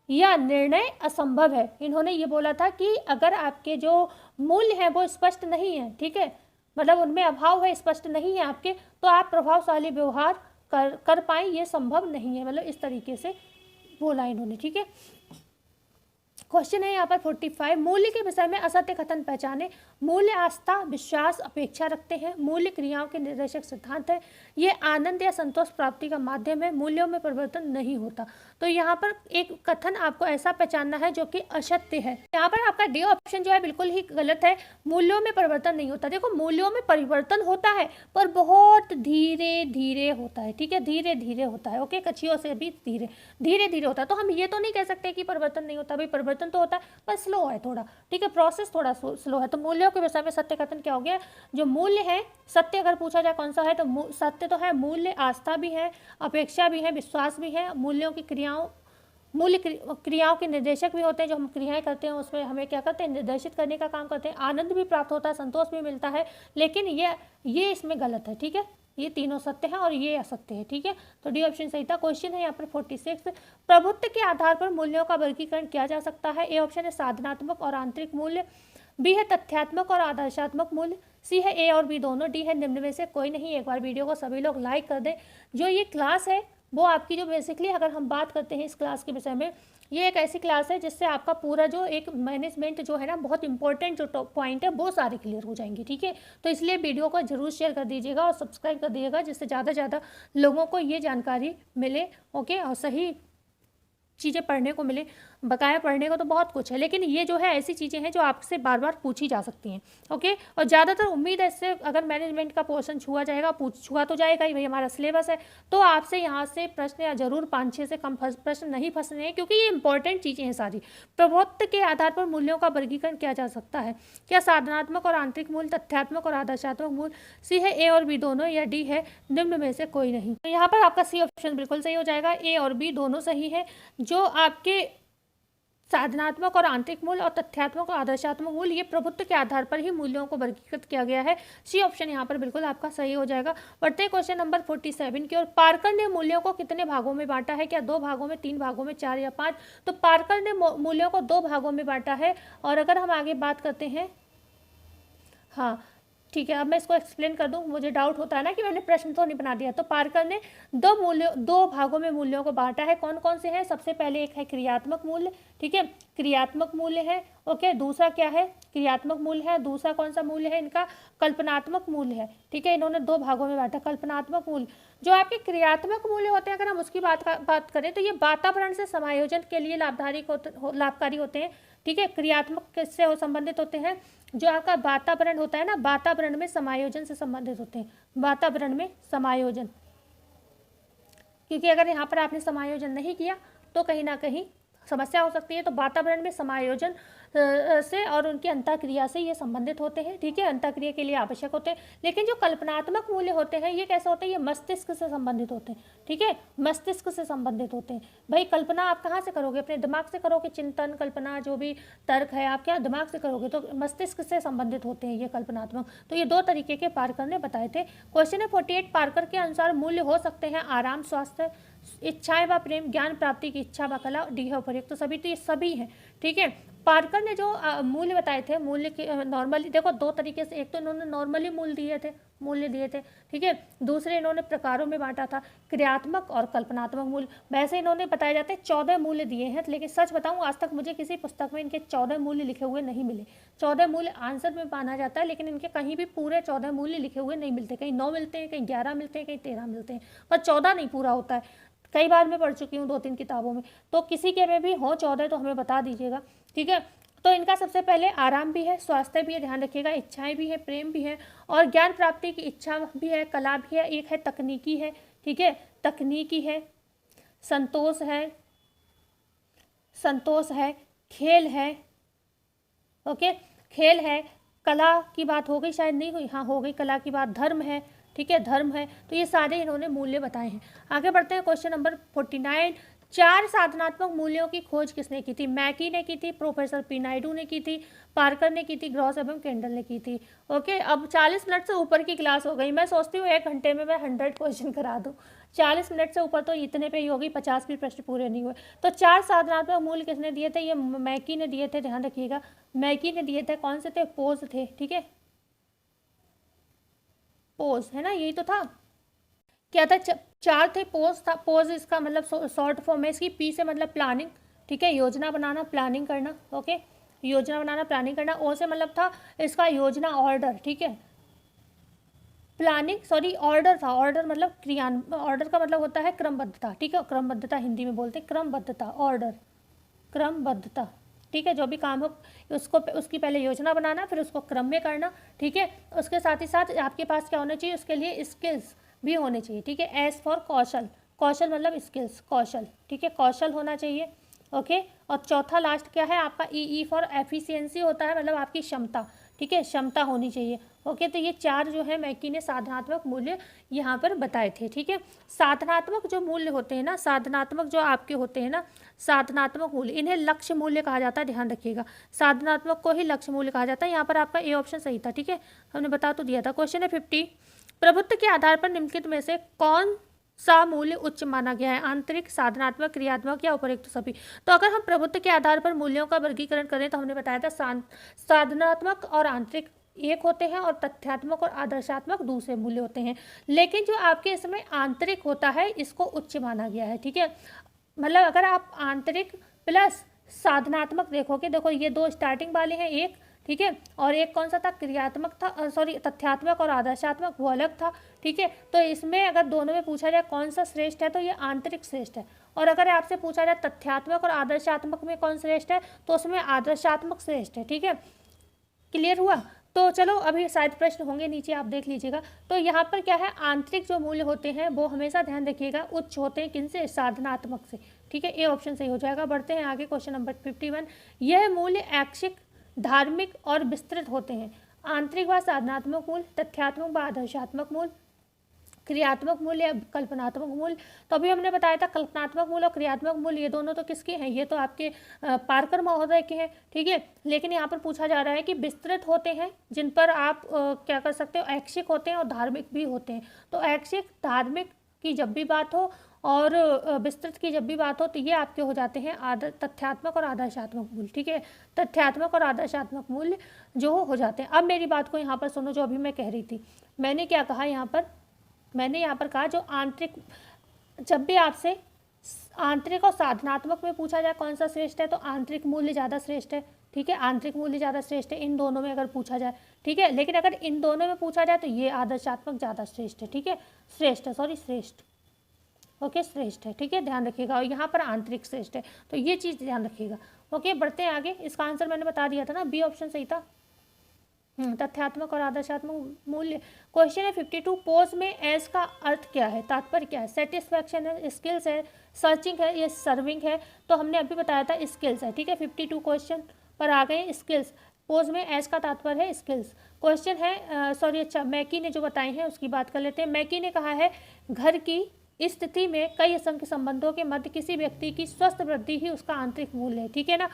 या निर्णय असंभव है। इन्होंने ये बोला था कि अगर आपके जो मूल्य हैं वो स्पष्ट नहीं है, ठीक है, मतलब उनमें अभाव है, स्पष्ट नहीं है आपके, तो आप प्रभावशाली व्यवहार कर पाएँ, ये संभव नहीं है, मतलब इस तरीके से बोला इन्होंने, ठीक है। क्वेश्चन है यहाँ पर 45, मूल्य के विषय में असत्य कथन पहचाने। मूल्य आस्था, विश्वास, अपेक्षा रखते हैं। मूल्य क्रियाओं के निर्देशक सिद्धांत है। ये आनंद या संतोष प्राप्ति का माध्यम है। मूल्यों में परिवर्तन नहीं होता। तो यहाँ पर एक कथन आपको ऐसा पहचानना है जो कि असत्य है। यहाँ पर आपका डी ऑप्शन जो है बिल्कुल ही गलत है, मूल्यों में परिवर्तन नहीं होता। देखो मूल्यों में परिवर्तन होता है पर बहुत धीरे धीरे होता है, ठीक है, धीरे धीरे होता है, ओके, कछियों से भी धीरे धीरे होता है। तो हम ये तो नहीं कह सकते कि परिवर्तन नहीं होता, भाई परिवर्तन तो होता है पर स्लो है थोड़ा, ठीक है, प्रोसेस थोड़ा स्लो है। तो मूल्यों के विषय में सत्य कथन क्या हो गया? जो मूल्य है, सत्य अगर पूछा जाए कौन सा है, तो सत्य तो है मूल्य, आस्था भी है, अपेक्षा भी है, विश्वास भी है। मूल्यों की मूल्य क्रियाओं के निर्देशक भी होते हैं, जो हम क्रियाएं करते हैं उसमें हमें क्या करते हैं? निर्देशित करने का काम करते हैं। आनंद भी प्राप्त होता है, संतोष भी मिलता है, लेकिन ये इसमें गलत है, ठीक है, ये तीनों सत्य है और ये असत्य है, ठीक है। तो डी ऑप्शन सही था। क्वेश्चन है यहाँ पर 46, प्रभुत्व के आधार पर मूल्यों का वर्गीकरण किया जा सकता है। ए ऑप्शन है साधनात्मक और आंतरिक मूल्य, बी है तथ्यात्मक और आदर्शात्मक मूल्य, सी है ए और बी दोनों, डी है निम्न में से कोई नहीं। एक बार वीडियो को सभी लोग लाइक कर दें। जो ये क्लास है वो आपकी जो बेसिकली अगर हम बात करते हैं इस क्लास के विषय में, ये एक ऐसी क्लास है जिससे आपका पूरा जो एक मैनेजमेंट जो है ना, बहुत इंपॉर्टेंट जो पॉइंट है वो सारे क्लियर हो जाएंगे, ठीक है। तो इसलिए वीडियो को जरूर शेयर कर दीजिएगा और सब्सक्राइब कर दीजिएगा, जिससे ज़्यादा से ज़्यादा लोगों को ये जानकारी मिले, ओके, और सही चीज़ें पढ़ने को मिले। बकाया पढ़ने को तो बहुत कुछ है, लेकिन ये जो है ऐसी चीज़ें हैं जो आपसे बार बार पूछी जा सकती हैं, ओके। और ज़्यादातर उम्मीद है इससे अगर मैनेजमेंट का पोर्शन छुआ जाएगा, छुआ तो जाएगा ही भाई, हमारा सिलेबस है, तो आपसे यहाँ से प्रश्न या जरूर 5-6 से कम प्रश्न नहीं फंसने हैं, क्योंकि ये इंपॉर्टेंट चीज़ें हैं सारी। प्रभुत्व के आधार पर मूल्यों का वर्गीकरण किया जा सकता है। क्या साधनात्मक और आंतरिक मूल्य, तथ्यात्मक और आदर्शात्मक मूल्य। सी है ए और बी दोनों, या डी है निम्न में से कोई नहीं। तो यहाँ पर आपका सी ऑप्शन बिल्कुल सही हो जाएगा, ए और बी दोनों सही है। जो आपके साधनात्मक और आंतरिक मूल्य और तथ्यात्मक और आदर्शात्मक मूल्य, ये प्रभुत्व के आधार पर ही मूल्यों को वर्गीकृत किया गया है। सी ऑप्शन यहाँ पर बिल्कुल आपका सही हो जाएगा। बढ़ते हैं क्वेश्चन नंबर 47 की ओर। पार्कर ने मूल्यों को कितने भागों में बांटा है? क्या 2 भागों में, 3 भागों में, 4 या 5? तो पार्कर ने मूल्यों को 2 भागों में बांटा है। और अगर हम आगे बात करते हैं, हाँ ठीक है, अब मैं इसको एक्सप्लेन कर दूं, मुझे डाउट होता है ना कि मैंने प्रश्न तो नहीं बना दिया। तो पार्कर ने 2 भागों में मूल्यों को बांटा है। कौन कौन से हैं? सबसे पहले एक है क्रियात्मक मूल्य, ठीक है, क्रियात्मक मूल्य है, ओके। दूसरा क्या है? क्रियात्मक मूल्य है। दूसरा कौन सा मूल्य है इनका? कल्पनात्मक मूल्य है, ठीक है। इन्होंने 2 भागों में बांटा। कल्पनात्मक मूल्य, जो आपके क्रियात्मक मूल्य होते हैं, अगर हम उसकी बात करें तो ये वातावरण से समायोजन के लिए लाभकारी होते हैं, ठीक है। क्रियात्मक किससे हो संबंधित होते हैं? जो आपका वातावरण होता है ना, वातावरण में समायोजन से संबंधित होते हैं। वातावरण में समायोजन, क्योंकि अगर यहाँ पर आपने समायोजन नहीं किया तो कहीं ना कहीं समस्या हो सकती है। तो वातावरण में समायोजन से और उनकी अंतःक्रिया से ये संबंधित होते हैं, ठीक है, अंतःक्रिया के लिए आवश्यक होते हैं। लेकिन जो कल्पनात्मक मूल्य होते हैं ये कैसे होते हैं? ये मस्तिष्क से संबंधित होते हैं, ठीक है, मस्तिष्क से संबंधित होते हैं। भाई कल्पना आप कहाँ से करोगे? अपने दिमाग से करोगे। चिंतन, कल्पना, जो भी तर्क है आप क्या दिमाग से करोगे, तो मस्तिष्क से संबंधित होते हैं ये कल्पनात्मक। तो ये 2 तरीके के पार्कर ने बताए थे। क्वेश्चन है 48, पार्कर के अनुसार मूल्य हो सकते हैं आराम, स्वास्थ्य, इच्छाएं व प्रेम, ज्ञान प्राप्ति की इच्छा व कला, डी है उपयुक्त। तो सभी, तो ये सभी हैं, ठीक है। पार्कर ने जो मूल्य बताए थे, मूल्य के नॉर्मली देखो 2 तरीके से, एक तो इन्होंने नॉर्मली मूल्य दिए थे, ठीक है। दूसरे इन्होंने प्रकारों में बांटा था, क्रियात्मक और कल्पनात्मक मूल्य। वैसे इन्होंने बताए जाते हैं 14 मूल्य दिए हैं, लेकिन सच बताऊं आज तक मुझे किसी पुस्तक में इनके 14 मूल्य लिखे हुए नहीं मिले। 14 मूल्य आंसर में माना जाता है, लेकिन इनके कहीं भी पूरे 14 मूल्य लिखे हुए नहीं मिलते। कहीं 9 मिलते हैं, कहीं 11 मिलते हैं, कहीं 13 मिलते हैं, पर 14 नहीं पूरा होता है। कई बार मैं पढ़ चुकी हूँ 2-3 किताबों में। तो किसी के में भी हो 14 तो हमें बता दीजिएगा, ठीक है। तो इनका सबसे पहले आराम भी है, स्वास्थ्य भी है, ध्यान रखिएगा, इच्छाएं भी है, प्रेम भी है, और ज्ञान प्राप्ति की इच्छा भी है, कला भी है, एक है तकनीकी है, ठीक है, तकनीकी है, संतोष है, खेल है, ओके, खेल है, कला की बात हो गई, शायद नहीं हुई, हाँ हो गई कला की बात, धर्म है, ठीक है, धर्म है। तो ये सारे इन्होंने मूल्य बताए हैं। आगे बढ़ते हैं क्वेश्चन नंबर 49, 4 साधनात्मक मूल्यों की खोज किसने की थी? मैकी ने की थी, प्रोफेसर पी नायडू ने की थी, पार्कर ने की थी, ग्रॉस एवं केंडल ने की थी, ओके। अब 40 मिनट से ऊपर की क्लास हो गई, मैं सोचती हूँ 1 घंटे में मैं 100 क्वेश्चन करा दूँ। 40 मिनट से ऊपर तो इतने पे ही होगी, 50 भी प्रश्न पूरे नहीं हुए। तो 4 साधनात्मक मूल्य किसने दिए थे? ये मैकी ने दिए थे, ध्यान रखिएगा, मैकी ने दिए थे। कौन से थे? पोज थे, ठीक है, पोज है ना, यही तो था। क्या था? 4 थे। पोज था, पोज इसका मतलब शॉर्ट फॉर्म है इसकी। पी से मतलब प्लानिंग, ठीक है, योजना बनाना, प्लानिंग करना, ओके, योजना बनाना, प्लानिंग करना। ओ से मतलब था इसका योजना, ऑर्डर, ठीक है, प्लानिंग, सॉरी ऑर्डर था, ऑर्डर मतलब ऑर्डर का मतलब होता है क्रमबद्धता, ठीक है, क्रमबद्धता हिंदी में बोलते हैं, क्रमबद्धता, ऑर्डर, क्रमबद्धता, ठीक है। जो भी काम हो उसकी पहले योजना बनाना, फिर उसको क्रम में करना, ठीक है। उसके साथ ही साथ आपके पास क्या होना चाहिए? उसके लिए स्किल्स भी होने चाहिए, ठीक है। एस फॉर कौशल, कौशल मतलब स्किल्स, कौशल, ठीक है, कौशल होना चाहिए, ओके। और चौथा लास्ट क्या है आपका? ई फॉर एफिशिएंसी होता है, मतलब आपकी क्षमता, ठीक है, क्षमता होनी चाहिए, ओके। तो ये 4 जो है मैकी ने साधनात्मक मूल्य यहाँ पर बताए थे, ठीक है। साधनात्मक जो मूल्य होते हैं ना, साधनात्मक जो आपके होते हैं ना, साधनात्मक मूल्य, इन्हें लक्ष्य मूल्य कहा जाता है, ध्यान रखिएगा, साधनात्मक को ही लक्ष्य मूल्य कहा जाता है। यहाँ पर आपका ए ऑप्शन सही था, ठीक है, हमने बता तो दिया था। क्वेश्चन है 50, प्रभुत्व के आधार पर निम्नलिखित में से कौन सा मूल्य उच्च माना गया है? आंतरिक, साधनात्मक, क्रियात्मक या उपयुक्त सभी? तो अगर हम प्रभुत्व के आधार पर मूल्यों का वर्गीकरण करें तो हमने बताया था साधनात्मक और आंतरिक, एक होते हैं और तथ्यात्मक और आदर्शात्मक दूसरे मूल्य होते हैं। लेकिन जो आपके इसमें आंतरिक होता है इसको उच्च माना गया है, ठीक है। मतलब अगर आप आंतरिक प्लस साधनात्मक देखोगे, देखो ये दो स्टार्टिंग वाले हैं एक, ठीक है, और एक कौन सा था, क्रियात्मक था, सॉरी तथ्यात्मक और आदर्शात्मक, वो अलग था, ठीक है। तो इसमें अगर दोनों में पूछा जाए कौन सा श्रेष्ठ है तो ये आंतरिक श्रेष्ठ है, और अगर आपसे पूछा जाए तथ्यात्मक और आदर्शात्मक में कौन श्रेष्ठ है तो उसमें आदर्शात्मक श्रेष्ठ है, ठीक है। क्लियर हुआ? तो चलो अभी शायद प्रश्न होंगे नीचे, आप देख लीजिएगा। तो यहाँ पर क्या है, आंतरिक जो मूल्य होते हैं वो हमेशा ध्यान रखिएगा उच्च होते हैं, किनसे, साधनात्मक से, ठीक है। ए ऑप्शन सही हो जाएगा। बढ़ते हैं आगे, क्वेश्चन नंबर 51। यह मूल्य ऐच्छिक, धार्मिक और विस्तृत होते हैं। आंतरिक व साधनात्मक मूल्य, तथ्यात्मक व आदर्शात्मक मूल्य, क्रियात्मक मूल्य या कल्पनात्मक मूल्य। तो अभी हमने बताया था कल्पनात्मक मूल्य और क्रियात्मक मूल्य ये दोनों तो किसके हैं, ये तो आपके पारकर महोदय के हैं, ठीक है। लेकिन यहाँ पर पूछा जा रहा है कि विस्तृत होते हैं, जिन पर आप क्या कर सकते हो, ऐच्छिक होते हैं और धार्मिक भी होते हैं। तो ऐच्छिक, धार्मिक की जब भी बात हो और विस्तृत की जब भी बात हो तो ये आपके हो जाते हैं तथ्यात्मक और आदर्शात्मक मूल्य, ठीक है। तथ्यात्मक और आदर्शात्मक मूल्य जो हो जाते हैं। अब मेरी बात को यहाँ पर सुनो, जो अभी मैं कह रही थी, मैंने क्या कहा यहाँ पर, मैंने यहाँ पर कहा जो आंतरिक, जब भी आपसे आंतरिक और साधनात्मक में पूछा जाए कौन सा श्रेष्ठ है तो आंतरिक मूल्य ज़्यादा श्रेष्ठ है, ठीक है। आंतरिक मूल्य ज़्यादा श्रेष्ठ है इन दोनों में अगर पूछा जाए, ठीक है। लेकिन अगर इन दोनों में पूछा जाए तो ये आदर्शात्मक ज़्यादा श्रेष्ठ है, ठीक है। श्रेष्ठ है, सॉरी श्रेष्ठ, ओके, श्रेष्ठ है, ठीक है, ध्यान रखिएगा। और यहाँ पर आंतरिक श्रेष्ठ है, तो ये चीज़ ध्यान रखिएगा। ओके, बढ़ते हैं आगे। इसका आंसर मैंने बता दिया था ना, बी ऑप्शन सही था, तथ्यात्मक और आदर्शात्मक मूल्य। क्वेश्चन है 52, पोज में एस का अर्थ क्या है, तात्पर्य क्या है। सेटिस्फैक्शन है, स्किल्स है, सर्चिंग है, ये सर्विंग है। तो हमने अभी बताया था स्किल्स है, ठीक है। 52 क्वेश्चन पर आ गए स्किल्स। पोज में एस का तात्पर्य है स्किल्स। क्वेश्चन है सॉरी अच्छा, मैकी ने जो बताए हैं उसकी बात कर लेते हैं। मैकी ने कहा है घर की स्थिति में कई असंख्य संबंधों के मध्य किसी व्यक्ति की स्वस्थ वृद्धि ही उसका आंतरिक मूल्य है, ठीक है ना।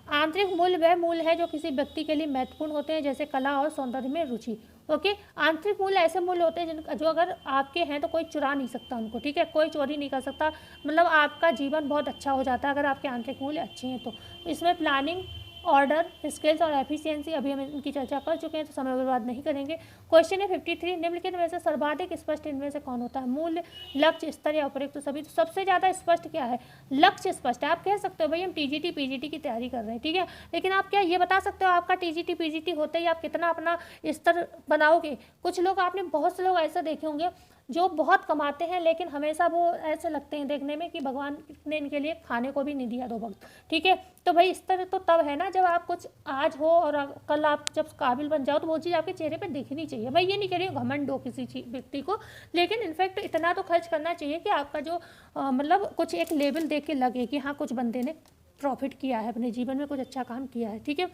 आंतरिक मूल्य वह मूल्य है जो किसी व्यक्ति के लिए महत्वपूर्ण होते हैं, जैसे कला और सौंदर्य में रुचि। ओके, आंतरिक मूल्य ऐसे मूल्य होते हैं जिन जो अगर आपके हैं तो कोई चुरा नहीं सकता उनको, ठीक है, कोई चोरी नहीं कर सकता। मतलब आपका जीवन बहुत अच्छा हो जाता है अगर आपके आंतरिक मूल्य अच्छे हैं तो। इसमें प्लानिंग, ऑर्डर, स्किल्स और एफिशिएंसी, अभी हम इनकी चर्चा कर चुके हैं तो समय बर्बाद नहीं करेंगे। क्वेश्चन है 53, निम्नलिखित में से सर्वाधिक स्पष्ट इनमें से कौन होता है। मूल्य, लक्ष्य, स्तर या उपयुक्त तो सभी। तो सबसे ज़्यादा स्पष्ट क्या है, लक्ष्य स्पष्ट है। आप कह सकते हो भाई हम टीजीटी पीजीटी की तैयारी कर रहे हैं, ठीक है, लेकिन आप क्या ये बता सकते हो आपका टीजीटी पीजीटी होते ही आप कितना अपना स्तर बनाओगे। कुछ लोग, आपने बहुत से लोग ऐसे देखे होंगे जो बहुत कमाते हैं लेकिन हमेशा वो ऐसे लगते हैं देखने में कि भगवान ने इनके लिए खाने को भी नहीं दिया 2 वक्त, ठीक है। तो भाई इस तरह तो तब है ना जब आप कुछ आज हो और कल आप जब काबिल बन जाओ तो वो चीज़ आपके चेहरे पे दिखनी चाहिए। भाई ये नहीं कह रही हूँ घमंड हो किसी व्यक्ति को, लेकिन इनफैक्ट इतना तो खर्च करना चाहिए कि आपका जो मतलब कुछ एक लेवल देख के लगे कि हाँ कुछ बंदे ने प्रॉफिट किया है, अपने जीवन में कुछ अच्छा काम किया है, ठीक है।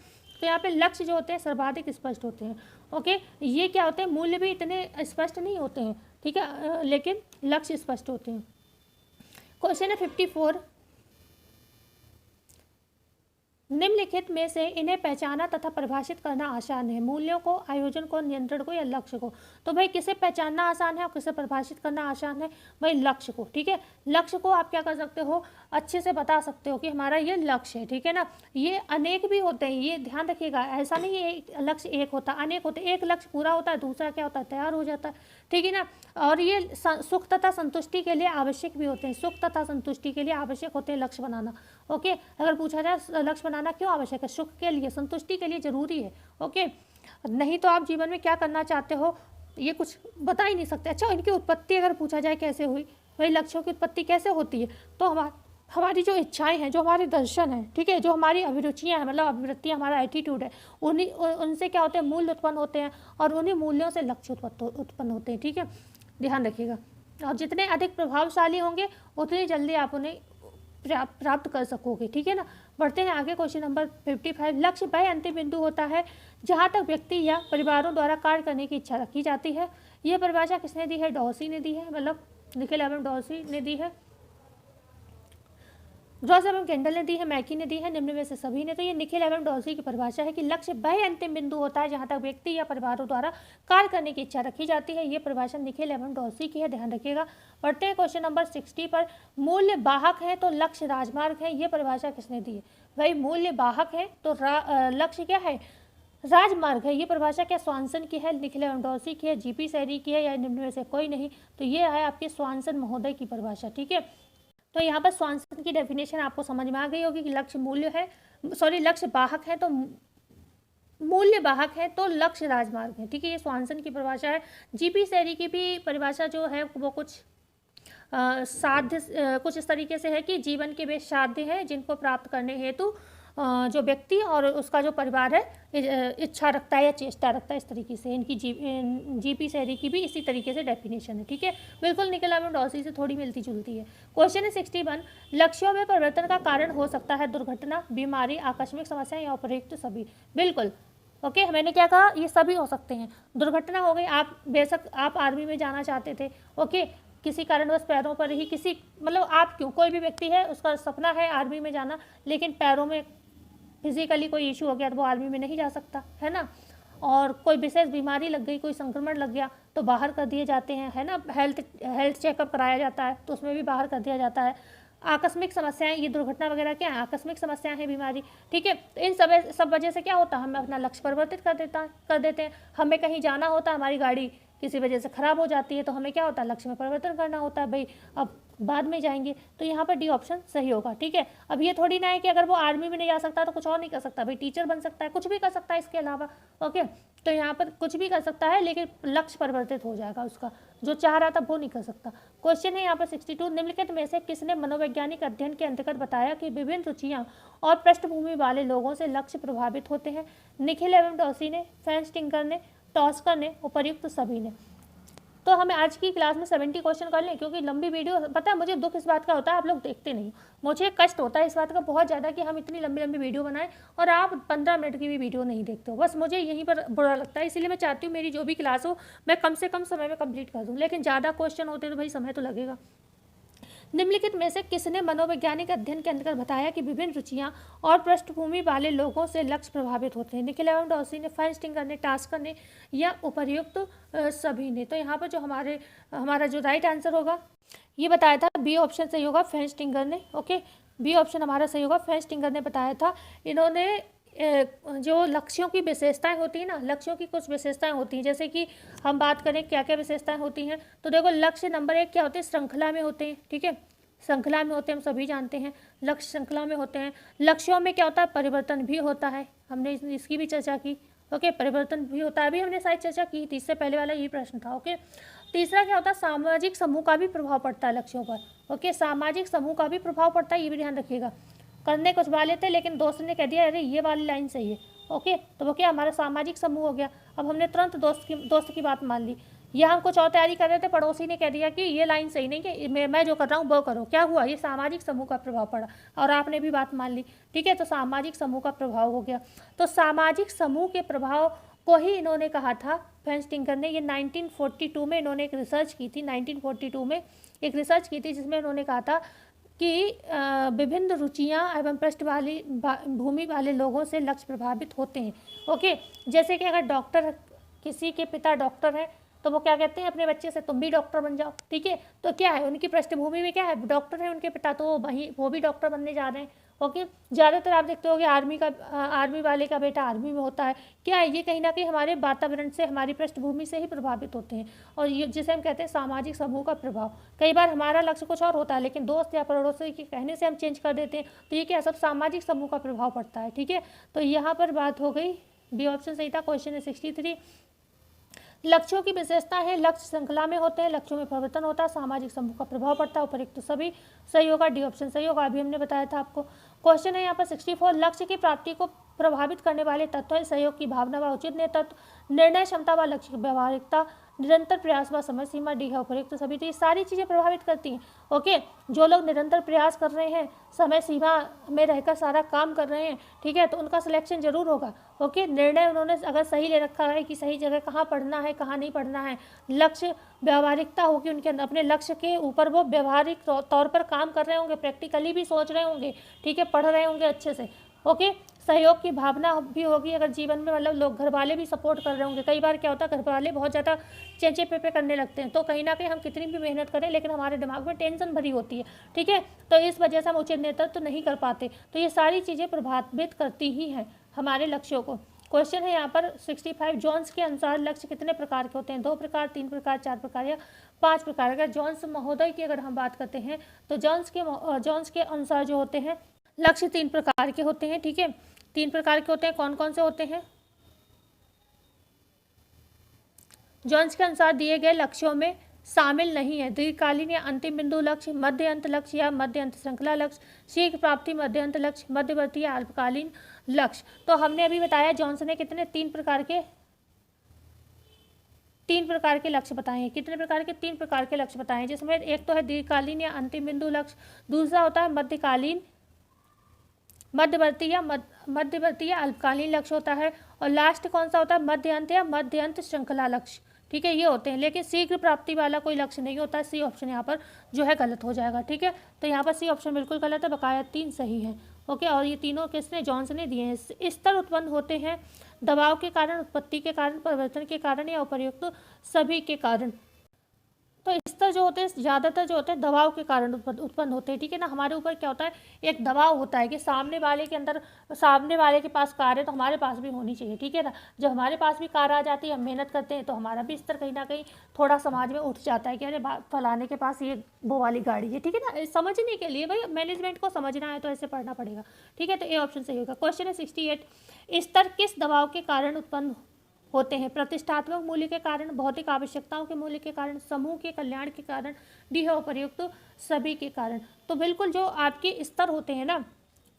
तो यहाँ पे लक्ष्य जो होते हैं सर्वाधिक स्पष्ट होते हैं। ओके, ये क्या होते हैं, मूल्य भी इतने स्पष्ट नहीं होते हैं, ठीक है, लेकिन लक्ष्य स्पष्ट होते हैं। क्वेश्चन है 54, निम्नलिखित में से इन्हें पहचाना तथा परिभाषित करना आसान है। मूल्यों को, आयोजन को, नियंत्रण को या लक्ष्य को। तो भाई किसे पहचानना आसान है और किसे परिभाषित करना आसान है, भाई लक्ष्य को, ठीक है। लक्ष्य को आप क्या कर सकते हो, अच्छे से बता सकते हो कि हमारा ये लक्ष्य है, ठीक है ना। ये अनेक भी होते हैं, ये ध्यान रखिएगा, ऐसा नहीं है लक्ष्य एक होता, अनेक होते। एक लक्ष्य पूरा होता है, दूसरा क्या होता है, तैयार हो जाता है, ठीक है ना। और ये सुख तथा संतुष्टि के लिए आवश्यक भी होते हैं, सुख तथा संतुष्टि के लिए आवश्यक होते हैं लक्ष्य बनाना। ओके, अगर पूछा जाए लक्ष्य बनाना क्यों आवश्यक है, सुख के लिए, संतुष्टि के लिए जरूरी है। ओके, नहीं तो आप जीवन में क्या करना चाहते हो ये कुछ बता ही नहीं सकते। अच्छा, इनकी उत्पत्ति अगर पूछा जाए कैसे हुई, भाई लक्ष्यों की उत्पत्ति कैसे होती है, तो हमारी जो इच्छाएं हैं, जो हमारे दर्शन हैं, ठीक है, जो हमारी अभिरुचियां हैं, मतलब अभिवृत्तियां, हमारा एटीट्यूड है, उनसे क्या होते हैं, मूल्य उत्पन्न होते हैं और उन्हीं मूल्यों से लक्ष्य उत्पन्न होते हैं, ठीक है, ध्यान रखिएगा। और जितने अधिक प्रभावशाली होंगे उतनी जल्दी आप उन्हें प्राप्त कर सकोगे, ठीक है ना। बढ़ते हैं आगे, क्वेश्चन नंबर 55, लक्ष्य वह अंतिम बिंदु होता है जहाँ तक व्यक्ति या परिवारों द्वारा कार्य करने की इच्छा रखी जाती है। यह परिभाषा किसने दी है, डॉर्सी ने दी है, मतलब निखिल एवं डॉर्सी ने दी है, रॉस एवं केंडल ने दी है, मैकी ने दी है, निम्न में से सभी ने। तो ये निखिल एवं डॉर्सी की परिभाषा है कि लक्ष्य वह अंतिम बिंदु होता है जहां तक व्यक्ति या परिवारों द्वारा कार्य करने की इच्छा रखी जाती है। ये परिभाषा निखिल एवं डॉर्सी की है, ध्यान रखिएगा। बढ़ते हैं क्वेश्चन नंबर 60 पर, मूल्य वाहक है तो लक्ष्य राजमार्ग है, ये परिभाषा किसने दी है, भाई मूल्य वाहक है तो लक्ष्य क्या है, राजमार्ग है, ये परिभाषा क्या स्वानसन की है, निखिल लेवेंडोस्की की है, जीपी सैरी की है, या निम्न में से कोई नहीं? तो ये है आपकी स्वानसन महोदय की परिभाषा। ठीक है, तो यहाँ पर स्वानसन की डेफिनेशन आपको समझ में आ गई होगी कि लक्ष्य मूल्य है, सॉरी लक्ष्य वाहक है तो मूल्य वाहक है तो लक्ष्य राजमार्ग है। ठीक है, ये स्वानसन की परिभाषा है। जीपी सैरी की भी परिभाषा जो है वो कुछ साध्य कुछ इस तरीके से है कि जीवन के वे साध्य हैं जिनको प्राप्त करने हेतु जो व्यक्ति और उसका जो परिवार है इच्छा रखता है या चेष्टा रखता है, इस तरीके से इनकी जीपी सैरी की भी इसी तरीके से डेफिनेशन है। ठीक है, बिल्कुल निखिल लेवेंडोस्की से थोड़ी मिलती जुलती है। क्वेश्चन है 61, लक्ष्यों में परिवर्तन का कारण हो सकता है दुर्घटना, बीमारी, आकस्मिक समस्या या उपयुक्त सभी। बिल्कुल ओके, मैंने क्या कहा, ये सभी हो सकते हैं। दुर्घटना हो गई, आप बेशक आप आर्मी में जाना चाहते थे, ओके, किसी कारणवश पैरों पर ही किसी मतलब आप क्यों, कोई भी व्यक्ति है उसका सपना है आर्मी में जाना, लेकिन पैरों में फिजिकली कोई इशू हो गया तो वो आर्मी में नहीं जा सकता है ना। और कोई विशेष बीमारी लग गई, कोई संक्रमण लग गया तो बाहर कर दिए जाते हैं, है ना। हेल्थ चेकअप कराया जाता है तो उसमें भी बाहर कर दिया जाता है। आकस्मिक समस्याएं, ये दुर्घटना वगैरह क्या है, आकस्मिक समस्याएं हैं, बीमारी। ठीक है, तो इन सब वजह से क्या होता है, हम अपना लक्ष्य परिवर्तित कर देते हैं। हमें कहीं जाना होता है, हमारी गाड़ी किसी वजह से ख़राब हो जाती है तो हमें क्या होता है, लक्ष्य में परिवर्तन करना होता है, भाई अब बाद में जाएंगे। तो यहाँ पर डी ऑप्शन सही होगा। ठीक है, अब ये थोड़ी ना है कि अगर वो आर्मी में नहीं जा सकता तो कुछ और नहीं कर सकता, भाई टीचर बन सकता है, कुछ भी कर सकता है इसके अलावा। ओके, तो यहाँ पर कुछ भी कर सकता है लेकिन लक्ष्य परिवर्तित हो जाएगा, उसका जो चाह रहा था वो नहीं कर सकता। क्वेश्चन है यहाँ पर 62, निम्नलिखित में से किसने मनोवैज्ञानिक अध्ययन के अंतर्गत बताया कि विभिन्न रुचियाँ और पृष्ठभूमि वाले लोगों से लक्ष्य प्रभावित होते हैं? निखिल लेवेंडोस्की ने, फेंस्टिंगर ने, टॉस्कर ने, उपर्युक्त सभी ने। तो हमें आज की क्लास में 70 क्वेश्चन कर लें, क्योंकि लंबी वीडियो, पता है मुझे दुख इस बात का होता है आप लोग देखते नहीं, मुझे कष्ट होता है इस बात का बहुत ज़्यादा कि हम इतनी लंबी लंबी वीडियो बनाएं और आप 15 मिनट की भी वीडियो नहीं देखते हो, बस मुझे यहीं पर बुरा लगता है। इसीलिए मैं चाहती हूँ मेरी जो भी क्लास हो मैं कम से कम समय में कंप्लीट कर दूँ, लेकिन ज़्यादा क्वेश्चन होते तो भाई समय तो लगेगा। निम्नलिखित में से किसने मनोवैज्ञानिक अध्ययन के अंतर्गत बताया कि विभिन्न रुचियां और पृष्ठभूमि वाले लोगों से लक्ष्य प्रभावित होते हैं? निखिल लेवेंडोस्की ने, फेंस्टिंगर ने, टास्कर ने, या उपर्युक्त सभी ने? तो यहाँ पर जो हमारा जो राइट आंसर होगा ये बताया था, बी ऑप्शन सही होगा, फेंस्टिंगर ने। ओके, बी ऑप्शन हमारा सही होगा, फेंस्टिंगर ने बताया था। इन्होंने जो लक्ष्यों की विशेषताएं होती हैं ना, लक्ष्यों की कुछ विशेषताएं होती हैं, जैसे कि हम बात करें क्या क्या विशेषताएं होती हैं, तो देखो लक्ष्य नंबर 1 क्या होते हैं, श्रृंखला में होते हैं। ठीक है, श्रृंखला में होते हैं, हम सभी जानते हैं लक्ष्य श्रृंखला में होते हैं। लक्ष्यों में क्या होता है, परिवर्तन भी होता है, हमने इसकी भी चर्चा की। ओके, परिवर्तन भी होता है, अभी हमने शायद चर्चा की थी, इससे पहले वाला यही प्रश्न था। ओके, तीसरा क्या होता है, सामाजिक समूह का भी प्रभाव पड़ता है लक्ष्यों पर। ओके, सामाजिक समूह का भी प्रभाव पड़ता है, ये भी ध्यान रखिएगा। करने कुछ वाले थे लेकिन दोस्त ने कह दिया अरे ये वाली लाइन सही है, ओके, तो वो क्या, हमारा सामाजिक समूह हो गया। अब हमने तुरंत दोस्त की बात मान ली, या हम कुछ और तैयारी कर रहे थे, पड़ोसी ने कह दिया कि ये लाइन सही नहीं है, मैं जो कर रहा हूँ वो करो, क्या हुआ, ये सामाजिक समूह का प्रभाव पड़ा और आपने भी बात मान ली। ठीक है, तो सामाजिक समूह का प्रभाव हो गया। तो सामाजिक समूह के प्रभाव को ही इन्होंने कहा था, फेंस्टिंगर ने, ये 1942 में इन्होंने एक रिसर्च की थी, 1942 में एक रिसर्च की थी जिसमें इन्होंने कहा था कि विभिन्न रुचियां एवं पृष्ठभूमि भूमि वाले लोगों से लक्ष्य प्रभावित होते हैं। ओके, जैसे कि अगर डॉक्टर, किसी के पिता डॉक्टर हैं तो वो क्या कहते हैं अपने बच्चे से, तुम भी डॉक्टर बन जाओ। ठीक है, तो क्या है, उनकी पृष्ठभूमि में क्या है, डॉक्टर है उनके पिता, तो वो भी डॉक्टर बनने जा रहे हैं। ओके, ज़्यादातर आप देखते होगे आर्मी वाले का बेटा आर्मी में होता है। क्या है, ये कहीं ना कहीं हमारे वातावरण से, हमारी पृष्ठभूमि से ही प्रभावित होते हैं। और ये जिसे हम कहते हैं सामाजिक समूह का प्रभाव, कई बार हमारा लक्ष्य कुछ और होता है लेकिन दोस्त या पड़ोसी के कहने से हम चेंज कर देते हैं, तो ये क्या, सब सामाजिक समूह का प्रभाव पड़ता है। ठीक है, तो यहाँ पर बात हो गई, बी ऑप्शन सही था। क्वेश्चन है 63, लक्ष्यों की विशेषता है, लक्ष्य श्रृंखला में होते हैं, लक्ष्यों में परिवर्तन होता है, सामाजिक समूह का प्रभाव पड़ता है, उपयुक्त सभी सही होगा, डी ऑप्शन सही होगा, अभी हमने बताया था आपको। क्वेश्चन है यहाँ पर 64, लक्ष्य की प्राप्ति को प्रभावित करने वाले तत्व है सहयोग की भावना व उचित नेतृत्व, निर्णय क्षमता व लक्ष्य की व्यवहारिकता, निरंतर प्रयास व समय सीमा, डी है उपयुक्त सभी। तो ये सारी चीज़ें प्रभावित करती हैं। ओके, जो लोग निरंतर प्रयास कर रहे हैं, समय सीमा में रहकर सारा काम कर रहे हैं, ठीक है, तो उनका सिलेक्शन जरूर होगा। ओके, निर्णय उन्होंने अगर सही ले रखा है कि सही जगह कहाँ पढ़ना है कहाँ नहीं पढ़ना है, लक्ष्य व्यवहारिकता होगी उनके अंदर, अपने लक्ष्य के ऊपर वो व्यवहारिक तौर पर काम कर रहे होंगे, प्रैक्टिकली भी सोच रहे होंगे, ठीक है, पढ़ रहे होंगे अच्छे से। ओके, सहयोग की भावना भी होगी, अगर जीवन में मतलब लोग, घर वाले भी सपोर्ट कर रहे होंगे। कई बार क्या होता है, घर वाले बहुत ज़्यादा चेंचे पे करने लगते हैं, तो कहीं ना कहीं हम कितनी भी मेहनत करें लेकिन हमारे दिमाग में टेंशन भरी होती है। ठीक है, तो इस वजह से हम उचित नेतृत्व तो नहीं कर पाते। तो ये सारी चीज़ें प्रभावित करती ही हैं हमारे लक्ष्यों को। क्वेश्चन है यहाँ पर 65, जॉन्स के अनुसार लक्ष्य कितने प्रकार के होते हैं? 2 प्रकार, 3 प्रकार, 4 प्रकार या 5 प्रकार? अगर जॉन्स महोदय की अगर हम बात करते हैं तो जॉन्स के अनुसार जो होते हैं लक्ष्य 3 प्रकार के होते हैं। ठीक है, 3 प्रकार के होते हैं। कौन कौन से होते हैं? जॉन्स के अनुसार दिए गए लक्ष्यों में शामिल नहीं है दीर्घकालीन या अंतिम बिंदु लक्ष्य, मध्य अंत लक्ष्य या मध्य अंत श्रृंखला लक्ष्य, शीघ्र प्राप्ति मध्य अंत लक्ष्य, मध्यवर्ती या अल्पकालीन लक्ष्य। तो हमने अभी बताया जॉन्स ने कितने 3 प्रकार के लक्ष्य बताए हैं। कितने प्रकार के? 3 प्रकार के लक्ष्य बताए हैं, जिसमें एक तो है दीर्घकालीन या अंतिम बिंदु लक्ष्य, दूसरा होता है मध्यकालीन, मध्यवर्ती या अल्पकालीन लक्ष्य होता है, और लास्ट कौन सा होता है? मध्य अंत या मध्य अंत श्रृंखला लक्ष्य। ठीक है, ये होते हैं। लेकिन शीघ्र प्राप्ति वाला कोई लक्ष्य नहीं होता है। सी ऑप्शन यहाँ पर जो है गलत हो जाएगा। ठीक है, तो यहाँ पर सी ऑप्शन बिल्कुल गलत है, बकाया 3 सही है। ओके, और ये तीनों किसने? जॉन्स ने दिए हैं। स्तर उत्पन्न होते हैं दबाव के कारण, उत्पत्ति के कारण, परिवर्तन के कारण या उपर्युक्त सभी के कारण। तो स्तर जो होते हैं ज़्यादातर जो होते हैं दबाव के कारण उत्पन्न होते हैं। ठीक है ना, हमारे ऊपर क्या होता है, एक दबाव होता है कि सामने वाले के पास कार है तो हमारे पास भी होनी चाहिए। ठीक है ना, जब हमारे पास भी कार आ जाती है, हम मेहनत करते हैं, तो हमारा भी स्तर कहीं ना कहीं थोड़ा समाज में उठ जाता है कि अरे फलाने के पास ये वो वाली गाड़ी है। ठीक है ना, समझने के लिए भाई मैनेजमेंट को समझना है तो ऐसे पढ़ना पड़ेगा। ठीक है, तो ए ऑप्शन सही होगा। क्वेश्चन है 68, स्तर किस दबाव के कारण उत्पन्न होते हैं? प्रतिष्ठात्मक मूल्य के कारण, भौतिक आवश्यकताओं के मूल्य के कारण, समूह के कल्याण के कारण, डी है उपर्युक्त सभी के कारण। तो बिल्कुल जो आपके स्तर होते हैं ना,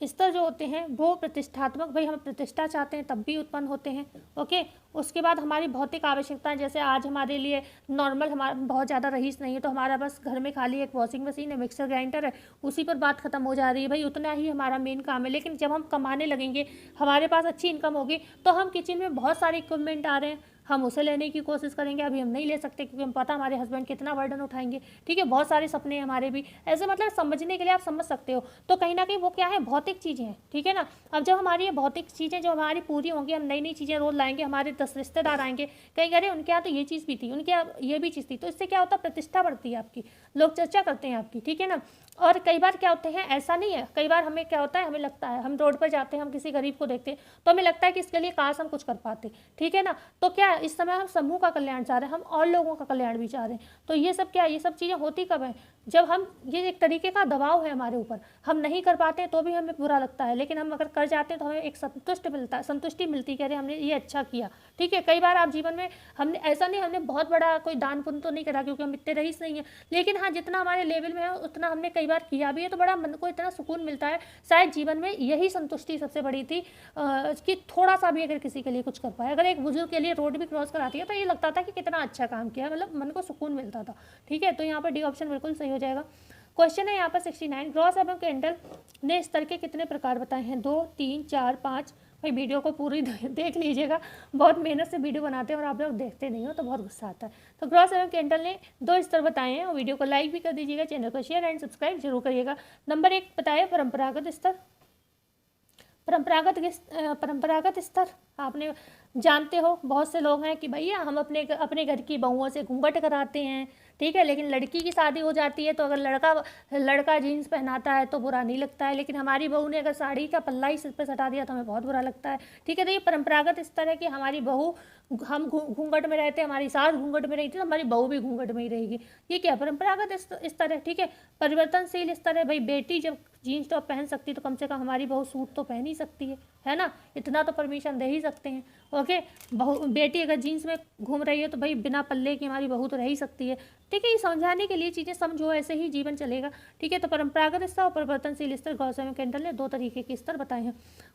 स्तर जो होते हैं वो प्रतिष्ठात्मक, भाई हम प्रतिष्ठा चाहते हैं तब भी उत्पन्न होते हैं। ओके, उसके बाद हमारी भौतिक आवश्यकताएं, जैसे आज हमारे लिए नॉर्मल हमारा बहुत ज़्यादा रईस नहीं है तो हमारा बस घर में खाली एक वॉशिंग मशीन है, मिक्सर ग्राइंडर है, उसी पर बात खत्म हो जा रही है, भाई उतना ही हमारा मेन काम है। लेकिन जब हम कमाने लगेंगे, हमारे पास अच्छी इनकम होगी, तो हम किचन में बहुत सारे इक्विपमेंट आ रहे हैं, हम उसे लेने की कोशिश करेंगे। अभी हम नहीं ले सकते क्योंकि हम पता हमारे हस्बैंड कितना बर्डन उठाएंगे। ठीक है, बहुत सारे सपने हैं हमारे भी, ऐसे मतलब समझने के लिए आप समझ सकते हो। तो कहीं ना कहीं वो क्या है, भौतिक चीज़ें हैं। ठीक है ना, अब जब हमारी ये भौतिक चीज़ें जो हमारी पूरी होंगी, हम नई नई चीज़ें रोज लाएंगे, हमारे 10 रिश्तेदार आएंगे, कहीं अरे उनके यहाँ तो ये चीज़ भी थी, उनके यहाँ ये भी चीज़ थी, तो इससे क्या होता है, प्रतिष्ठा बढ़ती है आपकी, लोग चर्चा करते हैं आपकी। ठीक है ना, और कई बार क्या होते हैं, ऐसा नहीं है, कई बार हमें क्या होता है, हमें लगता है, हम रोड पर जाते हैं, हम किसी गरीब को देखते हैं तो हमें लगता है कि इसके लिए काश हम कुछ कर पाते। ठीक है ना, तो क्या इस समय हम समूह का कल्याण चाह रहे हैं, हम और लोगों का कल्याण भी चाह रहे हैं। तो ये सब क्या, ये सब चीज़ें होती कब है, जब हम, ये एक तरीके का दबाव है हमारे ऊपर, हम नहीं कर पाते हैं तो भी हमें बुरा लगता है, लेकिन हम अगर कर जाते हैं तो हमें एक संतुष्टि मिलती है कि अरे हमने ये अच्छा किया। ठीक है, कई बार आप जीवन में, हमने ऐसा नहीं, हमने बहुत बड़ा कोई दान पुण्य तो नहीं करा क्योंकि हम इतने रईस नहीं है, लेकिन हाँ जितना हमारे लेवल में है उतना हमने कई बार किया भी है, तो बड़ा मन को इतना सुकून मिलता है। शायद जीवन में यही संतुष्टि सबसे बड़ी थी कि थोड़ा सा भी अगर किसी के लिए कुछ कर पाए। अगर एक बुजुर्ग के लिए रोड भी क्रॉस कराती है तो ये लगता था कि कितना अच्छा काम किया, मतलब मन को सुकून मिलता था। ठीक है, तो यहाँ पर डी ऑप्शन बिल्कुल सही हो जाएगा। क्वेश्चन है यहाँ पर 69, ग्रॉस एवं कैंडल ने स्तर के कितने प्रकार बताए हैं? 2, 3, 4, 5। भाई वीडियो को पूरी देख लीजिएगा, बहुत मेहनत से वीडियो बनाते हैं और आप लोग देखते नहीं हो तो बहुत गुस्सा आता है। तो ग्रॉस एवं कैंडल ने 2 स्तर बताए हैं, और वीडियो को लाइक भी कर दीजिएगा, चैनल को शेयर एंड सब्सक्राइब जरूर करिएगा। नंबर 1 बताया परंपरागत स्तर। परंपरागत स्तर आपने जानते हो, बहुत से लोग हैं कि भैया हम अपने घर की बहुओं से घूंघट कराते हैं। ठीक है, लेकिन लड़की की शादी हो जाती है तो अगर लड़का जीन्स पहनाता है तो बुरा नहीं लगता है, लेकिन हमारी बहू ने अगर साड़ी का पल्ला ही सिर पर सटा दिया तो हमें बहुत बुरा लगता है। ठीक है, तो ये परंपरागत स्तर है कि हमारी बहू, हम घूंघट में रहते हैं, हमारी सास घूंघट में रहती है तो हमारी बहू भी घूंघट में ही रहेगी। ये क्या परंपरागत स्तर है। ठीक है, परिवर्तनशील स्तर है, भाई बेटी जब जीन्स टॉप पहन सकती है तो कम से कम हमारी बहू सूट तो पहन ही सकती है ना, इतना तो परमिशन दे ही सकते हैं। ओके, बेटी अगर जीन्स में घूम रही है तो भाई बिना पल्ले की हमारी बहू तो रह ही सकती है। ठीक है, ये समझाने के लिए चीज़ें समझो, ऐसे ही जीवन चलेगा। ठीक है, तो परंपरागत स्तर और परिवर्तनशील स्तर, गॉस एवं कैंडल ने 2 तरीके के स्तर बताए हैं।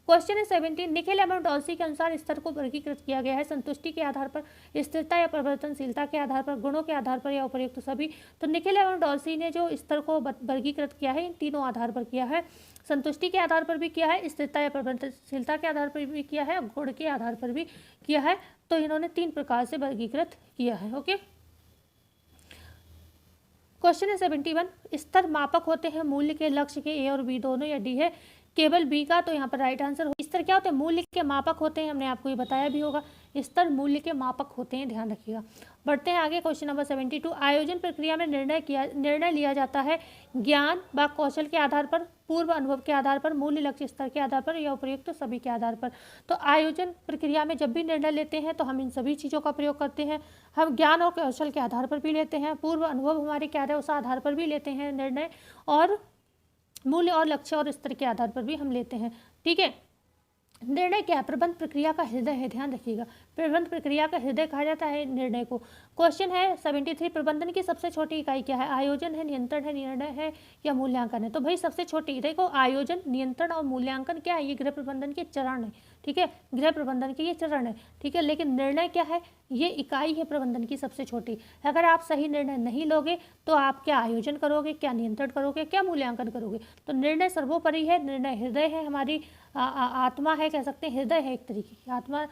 क्वेश्चन है 17, निखिल एवं डॉल्सी के अनुसार स्तर को वर्गीकृत किया गया है संतुष्टि के आधार पर, स्थिरता या परिवर्तनशीलता के आधार पर, गुणों के आधार पर या उपर्युक्त सभी। तो निखिल एवं डॉल्सी ने जो स्तर को वर्गीकृत किया है इन तीनों आधार पर किया है, संतुष्टि के आधार पर भी किया है, स्थिरता या परिवर्तनशीलता के आधार पर भी किया है, गुण के आधार पर भी किया है। तो इन्होंने 3 प्रकार से वर्गीकृत किया है। ओके, क्वेश्चन है 71, स्तर मापक होते हैं मूल्य के, लक्ष्य के, ए और बी दोनों, या डी है केवल बी का? तो यहाँ पर राइट आंसर हो। स्तर क्या होते हैं? मूल्य के मापक होते हैं, हमने आपको ये बताया भी होगा। स्तर मूल्य के मापक होते हैं, ध्यान रखिएगा। बढ़ते हैं आगे। क्वेश्चन नंबर 72, आयोजन प्रक्रिया में निर्णय लिया जाता है ज्ञान व कौशल के आधार पर, पूर्व अनुभव के आधार पर, मूल्य लक्ष्य स्तर के आधार पर या उपयुक्त सभी के आधार पर। तो आयोजन प्रक्रिया में जब भी निर्णय लेते हैं तो हम इन सभी चीज़ों का प्रयोग करते हैं। हम ज्ञान और कौशल के आधार पर भी लेते हैं, पूर्व अनुभव हमारे क्या है उस आधार पर भी लेते हैं निर्णय, और मूल्य और लक्ष्य और स्तर के आधार पर भी हम लेते हैं। ठीक है, निर्णय क्या है? प्रबंध प्रक्रिया का हृदय है, ध्यान रखिएगा, प्रबंध प्रक्रिया का हृदय कहा जाता है निर्णय को। क्वेश्चन है 73, प्रबंधन की सबसे छोटी इकाई क्या है? आयोजन है, नियंत्रण है, निर्णय है या मूल्यांकन है? तो भाई सबसे छोटी, देखो आयोजन, नियंत्रण और मूल्यांकन क्या है? ये गृह प्रबंधन के चरण है। ठीक है, गृह प्रबंधन के ये चरण है। ठीक है, लेकिन निर्णय क्या है? ये इकाई है प्रबंधन की सबसे छोटी। अगर आप सही निर्णय नहीं लोगे तो आप क्या आयोजन करोगे, क्या नियंत्रण करोगे, क्या मूल्यांकन करोगे? तो निर्णय सर्वोपरि है, निर्णय हृदय है, हमारी आत्मा है, कह सकते हैं हृदय है, एक तरीके की आत्मा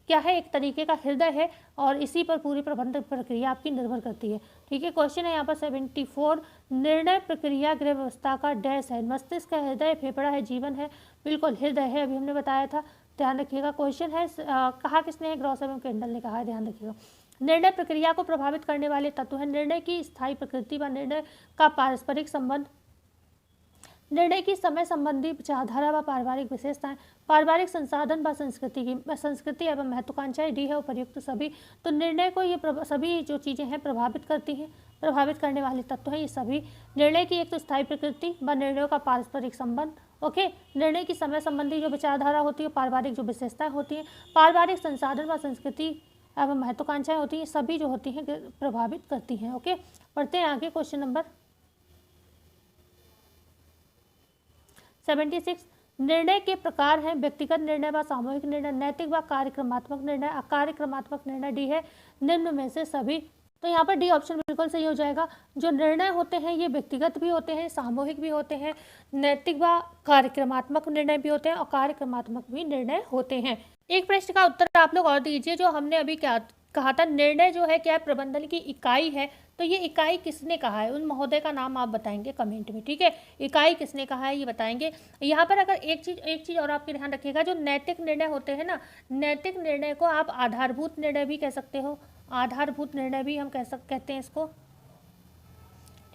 क्या है? एक तरीके का हृदय है, और इसी पर पूरी प्रबंधन प्रक्रिया आपकी निर्भर करती है। ठीक है, क्वेश्चन है यहाँ पर 74, निर्णय प्रक्रिया गृह व्यवस्था का डैश है? मस्तिष्क का हृदय, फेफड़ा है, जीवन है? बिल्कुल हृदय है, अभी हमने बताया था, ध्यान रखिएगा। क्वेश्चन है कहा किसने है? ग्रॉस एवं केंडल ने कहा है, ध्यान रखिएगा। निर्णय प्रक्रिया को प्रभावित करने वाले तत्व है निर्णय की स्थायी प्रकृति व निर्णय का पारस्परिक संबंध, निर्णय की समय संबंधी विचारधारा व पारिवारिक विशेषताएं, पारिवारिक संसाधन व संस्कृति एवं महत्वाकांक्षाएं, डी है उपर्युक्त सभी। तो निर्णय को ये सभी जो चीज़ें हैं प्रभावित करती हैं, प्रभावित करने वाले तत्व हैं ये सभी। निर्णय की एक तो स्थायी प्रकृति व निर्णयों का पारस्परिक संबंध, ओके, निर्णय की समय संबंधी जो विचारधारा होती है, पारिवारिक जो विशेषताएं होती हैं, पारिवारिक संसाधन व संस्कृति एवं महत्वाकांक्षाएं होती हैं, सभी जो होती हैं प्रभावित करती हैं। ओके, पढ़ते हैं आगे। क्वेश्चन नंबर 76, निर्णय के प्रकार हैं व्यक्तिगत निर्णय व सामूहिक निर्णय, नैतिक व कार्यक्रमात्मक निर्णय, अकार्यक्रमात्मक निर्णय, डी है निम्न में से सभी। तो यहाँ पर डी ऑप्शन बिल्कुल सही हो जाएगा। जो निर्णय होते हैं ये व्यक्तिगत भी होते हैं, सामूहिक भी होते हैं, नैतिक व कार्यक्रमात्मक निर्णय भी होते हैं, और कार्यक्रमात्मक भी निर्णय होते हैं। एक प्रश्न का उत्तर आप लोग और दीजिए, जो हमने अभी क्या कहा था, निर्णय जो है क्या है? प्रबंधन की इकाई है। तो ये इकाई किसने कहा है? उन महोदय का नाम आप बताएंगे कमेंट में। ठीक है, इकाई किसने कहा है ये बताएंगे। यहाँ पर अगर एक चीज़ और आपके ध्यान रखिएगा, जो नैतिक निर्णय होते हैं ना, नैतिक निर्णय को आप आधारभूत निर्णय भी कह सकते हो, आधारभूत निर्णय भी हम कहते हैं इसको।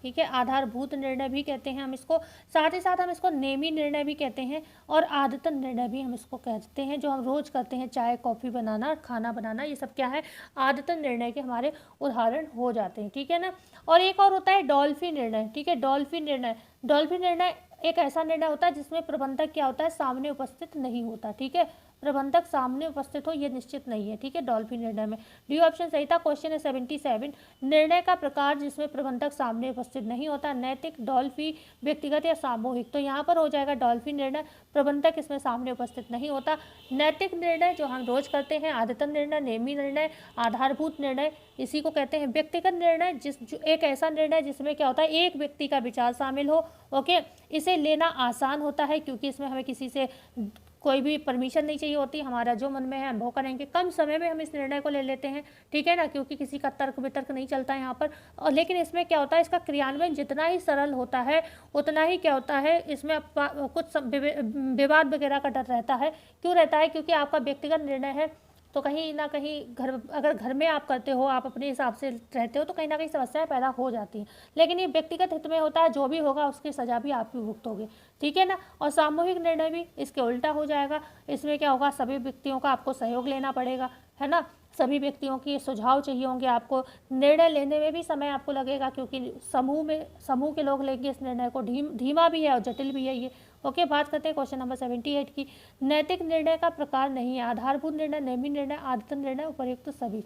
ठीक है, आधारभूत निर्णय भी कहते हैं हम इसको, साथ ही साथ हम इसको नेमी निर्णय भी कहते हैं, और आदतन निर्णय भी हम इसको कहते हैं, जो हम रोज करते हैं, चाय कॉफ़ी बनाना, खाना बनाना, ये सब क्या है? आदतन निर्णय के हमारे उदाहरण हो जाते हैं। ठीक है ना। और एक और होता है डॉल्फिन निर्णय। ठीक है, डॉल्फिन निर्णय, डॉल्फिन निर्णय एक ऐसा निर्णय होता है जिसमें प्रबंधक क्या होता है? सामने उपस्थित नहीं होता। ठीक है, प्रबंधक सामने उपस्थित हो ये निश्चित नहीं है। ठीक है, डॉल्फिन निर्णय में डी ऑप्शन सही था। क्वेश्चन है 77, निर्णय का प्रकार जिसमें प्रबंधक सामने उपस्थित नहीं होता, नैतिक, डॉल्फिन, व्यक्तिगत या सामूहिक। तो यहाँ पर हो जाएगा डॉल्फिन निर्णय, प्रबंधक इसमें सामने उपस्थित नहीं होता। नैतिक निर्णय जो हम रोज करते हैं, आदतन निर्णय, नेमी निर्णय, आधारभूत निर्णय, इसी को कहते हैं। व्यक्तिगत निर्णय जो एक ऐसा निर्णय जिसमें क्या होता है? एक व्यक्ति का विचार शामिल हो। ओके, इसे लेना आसान होता है क्योंकि इसमें हमें किसी से कोई भी परमिशन नहीं चाहिए होती, हमारा जो मन में है हम वो करेंगे, कम समय में हम इस निर्णय को ले लेते हैं। ठीक है ना, क्योंकि किसी का तर्क वितर्क नहीं चलता है यहाँ पर। और लेकिन इसमें क्या होता है? इसका क्रियान्वयन जितना ही सरल होता है उतना ही क्या होता है? इसमें कुछ विवाद वगैरह का डर रहता है। क्यों रहता है? क्योंकि आपका व्यक्तिगत निर्णय है, तो कहीं ना कहीं अगर घर में आप करते हो, आप अपने हिसाब से रहते हो, तो कहीं ना कहीं समस्याएं पैदा हो जाती हैं। लेकिन ये व्यक्तिगत हित में होता है, जो भी होगा उसकी सजा भी आप भी भुगतोगे। ठीक है ना। और सामूहिक निर्णय भी इसके उल्टा हो जाएगा। इसमें क्या होगा? सभी व्यक्तियों का आपको सहयोग लेना पड़ेगा, है ना, सभी व्यक्तियों के सुझाव चाहिए होंगे आपको, निर्णय लेने में भी समय आपको लगेगा क्योंकि समूह के लोग लेंगे इस निर्णय को, धीमा भी है और जटिल भी है ये। ओके, बात करते हैं क्वेश्चन नंबर 78 की। नैतिक निर्णय का प्रकार नहीं है, आधारभूत निर्णय, नेमी निर्णय, आदतन निर्णय, उपर्युक्त सभी।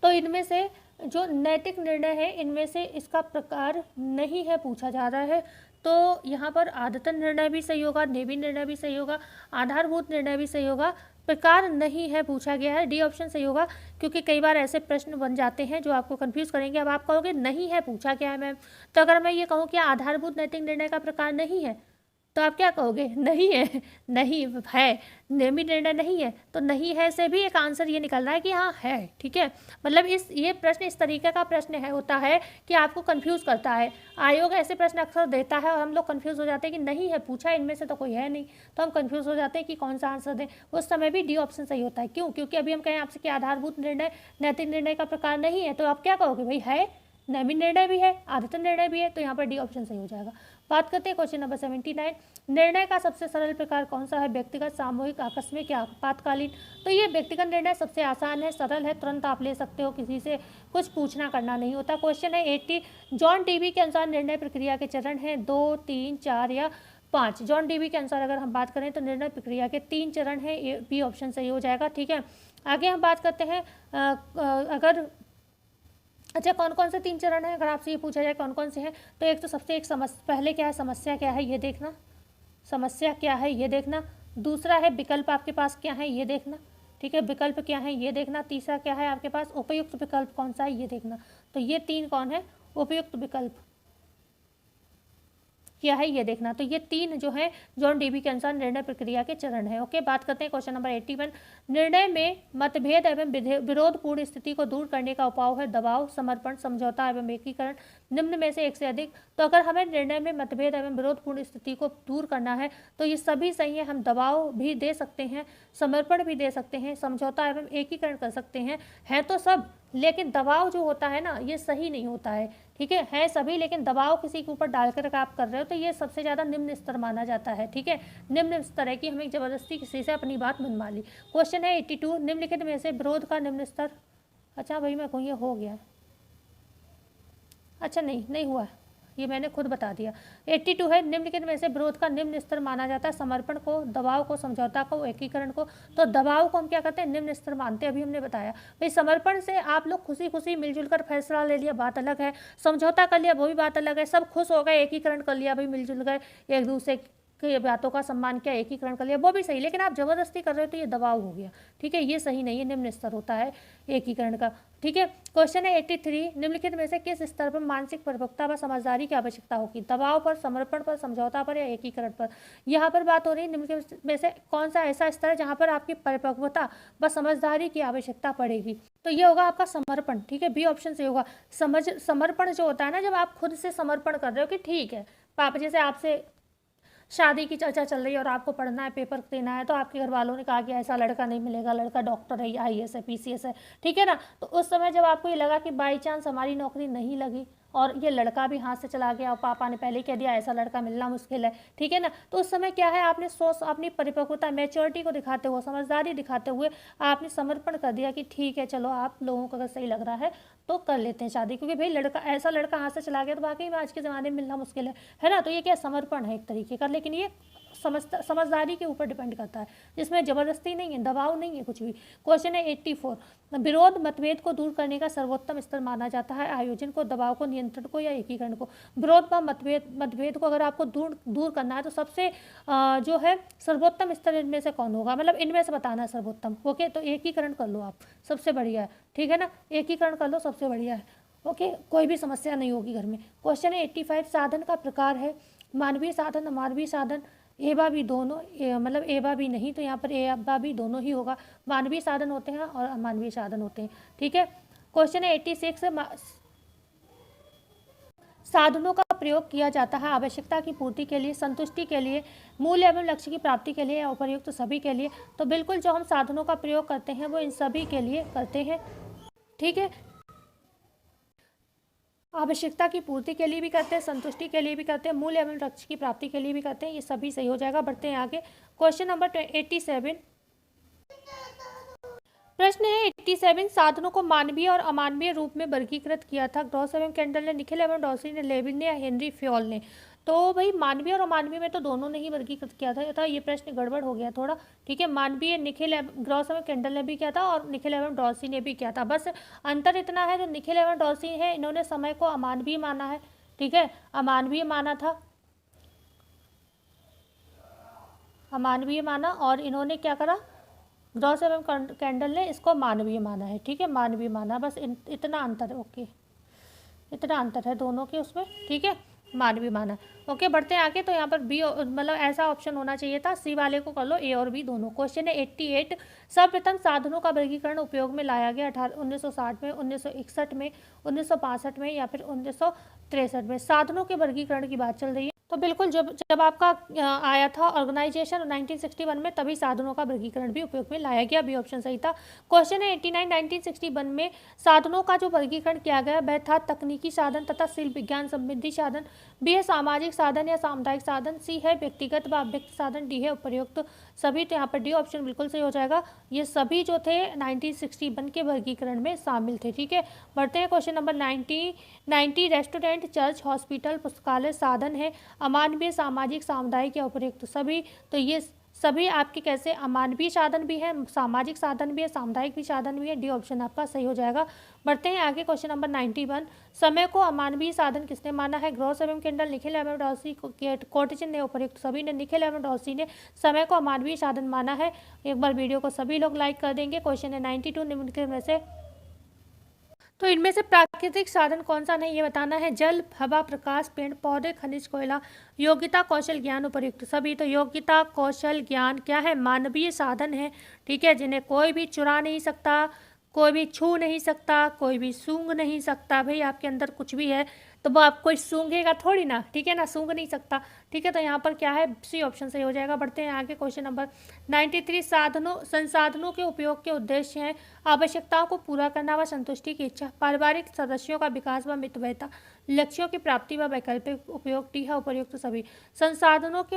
तो इनमें से जो नैतिक निर्णय है इनमें से इसका प्रकार नहीं है पूछा जा रहा है। तो यहाँ पर आदतन निर्णय भी सही होगा, नेमी निर्णय भी सही होगा, आधारभूत निर्णय भी सही होगा, प्रकार नहीं है पूछा गया है, डी ऑप्शन सही होगा। क्योंकि कई बार ऐसे प्रश्न बन जाते हैं जो आपको कंफ्यूज करेंगे। अब आप कहोगे नहीं है पूछा क्या है मैम, तो अगर मैं ये कहूँ कि आधारभूत नैतिक निर्णय का प्रकार नहीं है, तो आप क्या कहोगे? नहीं है। नहीं है, नेमी निर्णय नहीं है, तो नहीं है से भी एक आंसर ये निकल रहा है कि हाँ है। ठीक है, मतलब ये प्रश्न इस तरीके का प्रश्न है होता है कि आपको कंफ्यूज करता है। आयोग ऐसे प्रश्न अक्सर देता है और हम लोग कंफ्यूज हो जाते हैं कि नहीं है पूछा, इनमें से तो कोई है नहीं, तो हम कंफ्यूज हो जाते हैं कि कौन सा आंसर दें। उस समय भी डी ऑप्शन सही होता है। क्यों? क्योंकि अभी हम कहें आपसे कि आधारभूत निर्णय नैतिक निर्णय का प्रकार नहीं है, तो आप क्या कहोगे? भाई है, नेमी निर्णय भी है, आदतन निर्णय भी है, तो यहाँ पर डी ऑप्शन सही हो जाएगा। बात करते हैं क्वेश्चन नंबर 79। निर्णय का सबसे सरल प्रकार कौन सा है? व्यक्तिगत, सामूहिक, आकस्मिक या आपातकालीन। तो ये व्यक्तिगत निर्णय सबसे आसान है, सरल है, तुरंत आप ले सकते हो, किसी से कुछ पूछना करना नहीं होता। क्वेश्चन है 80। जॉन डीवी के अनुसार निर्णय प्रक्रिया के चरण हैं 2, 3, 4 या 5। जॉन डीवी के अनुसार अगर हम बात करें तो निर्णय प्रक्रिया के 3 चरण हैं, बी ऑप्शन सही हो जाएगा। ठीक है, आगे हम बात करते हैं अगर अच्छा कौन कौन से 3 चरण हैं, अगर आपसे ये पूछा जाए कौन कौन से हैं, तो एक तो सबसे पहले क्या है? समस्या क्या है ये देखना, समस्या क्या है ये देखना। दूसरा है विकल्प आपके पास क्या है ये देखना। ठीक है, विकल्प क्या है ये देखना। तीसरा क्या है आपके पास? उपयुक्त विकल्प कौन सा है ये देखना। तो ये 3 कौन है? उपयुक्त विकल्प क्या है ये देखना। तो ये 3 जो है जॉन डीवी के अनुसार निर्णय प्रक्रिया के चरण है। ओके, बात करते हैं क्वेश्चन नंबर 81। निर्णय में मतभेद एवं विरोधपूर्ण स्थिति को दूर करने का उपाय है दबाव, समर्पण, समझौता एवं एकीकरण। निम्न में से एक से अधिक। तो अगर हमें निर्णय में मतभेद एवं विरोधपूर्ण स्थिति को दूर करना है तो ये सभी सही है। हम दबाव भी दे सकते हैं, समर्पण भी दे सकते हैं, समझौता एवं एकीकरण कर सकते हैं, है तो सब, लेकिन दबाव जो होता है ना ये सही नहीं होता है। ठीक है सभी, लेकिन दबाव किसी के ऊपर डालकर आप कर रहे हो तो ये सबसे ज़्यादा निम्न स्तर माना जाता है। ठीक है, निम्न स्तर है कि हमें ज़बरदस्ती किसी से अपनी बात मनवा ली। क्वेश्चन है 82। निम्नलिखित में से विरोध का निम्न स्तर। अच्छा भाई मैं कहूँ ये हो गया, अच्छा नहीं हुआ, ये मैंने खुद बता दिया। 82 है। निम्नलिखित में से विरोध का निम्न स्तर माना जाता है समर्पण को, दबाव को, समझौता को, एकीकरण को। तो दबाव को हम क्या करते हैं? निम्न स्तर मानते हैं। अभी हमने बताया भाई समर्पण से आप लोग खुशी खुशी मिलजुल कर फैसला ले लिया, बात अलग है। समझौता कर लिया, वो भी बात अलग है, सब खुश हो गए। एकीकरण कर लिया भाई, मिलजुल गए, एक दूसरे की बातों का सम्मान किया, एकीकरण कर लिया, वो भी सही। लेकिन आप जबरदस्ती कर रहे हो तो ये दबाव हो गया। ठीक है, ये सही नहीं है, निम्न स्तर होता है एकीकरण का। ठीक है, क्वेश्चन है 83। निम्नलिखित में से किस स्तर पर मानसिक परिपक्वता व समझदारी की आवश्यकता होगी? दबाव पर, समर्पण पर, समझौता पर या एकीकरण पर? यहाँ पर बात हो रही है निम्नलिखित में से कौन सा ऐसा स्तर है जहाँ पर आपकी परिपक्वता व समझदारी की आवश्यकता पड़ेगी? तो ये होगा आपका समर्पण। ठीक है, बी ऑप्शन से होगा। समर्पण जो होता है ना, जब आप खुद से समर्पण कर रहे हो कि ठीक है पापा, जैसे आपसे शादी की चर्चा चल रही है और आपको पढ़ना है, पेपर देना है, तो आपके घर वालों ने कहा कि ऐसा लड़का नहीं मिलेगा, लड़का डॉक्टर है, IAS है, PCS है। ठीक है ना, तो उस समय जब आपको ये लगा कि बाई चांस हमारी नौकरी नहीं लगी और ये लड़का भी हाथ से चला गया और पापा ने पहले ही कह दिया ऐसा लड़का मिलना मुश्किल है। ठीक है ना, तो उस समय क्या है, आपने सोच अपनी परिपक्वता, मैच्योरिटी को दिखाते हुए, समझदारी दिखाते हुए आपने समर्पण कर दिया कि ठीक है चलो आप लोगों को अगर सही लग रहा है तो कर लेते हैं शादी, क्योंकि भाई लड़का, ऐसा लड़का हाथ से चला गया तो वाकई में आज के ज़माने में मिलना मुश्किल है ना। तो ये क्या समर्पण है एक तरीके का, लेकिन ये समझदारी के ऊपर डिपेंड करता है, जिसमें ज़बरदस्ती नहीं है, दबाव नहीं है कुछ भी। क्वेश्चन है 84। विरोध मतभेद को दूर करने का सर्वोत्तम स्तर माना जाता है आयोजन को, दबाव को, नियंत्रण को या एकीकरण को? विरोध व मतभेद को अगर आपको दूर करना है तो सबसे जो है सर्वोत्तम स्तर इनमें से कौन होगा? मतलब इनमें से बताना है सर्वोत्तम। ओके, तो एकीकरण कर लो आप, सबसे बढ़िया है। ठीक है ना, एकीकरण कर लो, सबसे बढ़िया है। ओके, कोई भी समस्या नहीं होगी घर में। क्वेश्चन है 85। साधन का प्रकार है मानवीय साधन, अमानवीय साधन, एवं भी दोनों, मतलब एवं भी नहीं, तो यहाँ पर एवं भी दोनों ही होगा। मानवीय साधन होते हैं और अमानवीय साधन होते हैं। ठीक है, क्वेश्चन है 86। साधनों का प्रयोग किया जाता है आवश्यकता की पूर्ति के लिए, संतुष्टि के लिए, मूल्य एवं लक्ष्य की प्राप्ति के लिए या उपर्युक्त सभी के लिए? तो बिल्कुल जो हम साधनों का प्रयोग करते हैं वो इन सभी के लिए करते हैं। ठीक है, आवश्यकता की पूर्ति के लिए भी करते हैं, संतुष्टि के लिए भी करते हैं, मूल्य एवं लक्ष्य की प्राप्ति के लिए भी करते हैं, ये सभी सही हो जाएगा। बढ़ते हैं आगे। Question number 87। प्रश्न है 87। साधनों को मानवीय और अमानवीय रूप में वर्गीकृत किया था ग्रॉस एवं कैंडल ने, निखिल एवं डॉर्सी ने, लेविन ने या हेनरी फ्योल ने? तो भाई मानवीय और अमानवीय में तो दोनों ने ही वर्गीकृत किया था, ये प्रश्न गड़बड़ हो गया थोड़ा। ठीक है, मानवीय निखिल ग्रॉस एवं कैंडल ने भी किया था और निखिल एवं डॉर्सी ने भी किया था। बस अंतर इतना है, जो निखिल एवं डॉर्सी है इन्होंने समय को अमानवीय माना है। ठीक है, अमानवीय माना था, अमानवीय माना, और इन्होंने क्या करा, ग्रॉस एवं कैंडल ने इसको मानवीय माना है। ठीक है, मानवीय माना, बस इतना अंतर है। ओके, इतना अंतर है दोनों के उसमें। ठीक है, मानवीय माना। ओके, बढ़ते हैं आगे। तो यहाँ पर बी मतलब ऐसा ऑप्शन होना चाहिए था, सी वाले को कर लो, ए और बी दोनों। क्वेश्चन है 88, सर्वप्रथम साधनों का वर्गीकरण उपयोग में लाया गया 1960 में, 1961 में, 1965 में या फिर 1963 में। साधनों के वर्गीकरण की बात चल रही है, तो बिल्कुल जब जब आपका आया था ऑर्गेनाइजेशन 1961 में, तभी साधनों का वर्गीकरण भी उपयोग में लाया गया। बी ऑप्शन सही था। क्वेश्चन है 89, 1961 में साधनों का जो वर्गीकरण किया गया वह था तकनीकी साधन तथा शिल्प विज्ञान संबंधी साधन। बी है सामाजिक साधन या सामुदायिक साधन। सी है व्यक्तिगत व अव्यक्त साधन। डी है उपर्युक्त सभी। तो यहाँ पर डी ऑप्शन बिल्कुल सही हो जाएगा। ये सभी जो थे 1961 के वर्गीकरण में शामिल थे। ठीक है, बढ़ते हैं question number 90। Restaurant, church, hospital, पुस्तकालय साधन है अमानवीय, सामाजिक, सामुदायिक या उपर्युक्त सभी। तो ये सभी आपके कैसे अमानवीय साधन भी है, सामाजिक साधन भी है, सामुदायिक भी साधन भी है। डी ऑप्शन आपका सही हो जाएगा। बढ़ते हैं आगे क्वेश्चन नंबर 91। समय को अमानवीय साधन किसने माना है? ग्रॉस एवं किंडल, निखिल एवं डॉल्सी, कोर्टिजन ने, उपर्युक्त सभी ने। निखिल एवं डॉल्सी ने समय को अमानवीय साधन माना है। एक बार वीडियो को सभी लोग लाइक कर देंगे। क्वेश्चन है 92, निम्नलिखित में से तो इनमें से प्राकृतिक साधन कौन सा नहीं, ये बताना है। जल, हवा, प्रकाश, पेड़ पौधे, खनिज, कोयला। योग्यता, कौशल, ज्ञान, उपर्युक्त सभी। तो योग्यता, कौशल, ज्ञान क्या है? मानवीय साधन है। ठीक है, जिन्हें कोई भी चुरा नहीं सकता, कोई भी छू नहीं सकता, कोई भी सूंघ नहीं सकता। भाई आपके अंदर कुछ भी है तो वो आप कोई सूंघेगा थोड़ी ना, ठीक है ना, सूंघ नहीं सकता। ठीक है, तो यहाँ पर क्या है? सी ऑप्शन सही हो जाएगा। बढ़ते हैं आगे क्वेश्चन नंबर 93। संसाधनों के उपयोग के उद्देश्य हैं आवश्यकताओं को पूरा करना व संतुष्टि की इच्छा, पारिवारिक सदस्यों का विकास व मितव्ययता, लक्ष्यों की प्राप्ति व वैकल्पिक उपयोग। टी है उपर्युक्त सभी। संसाधनों के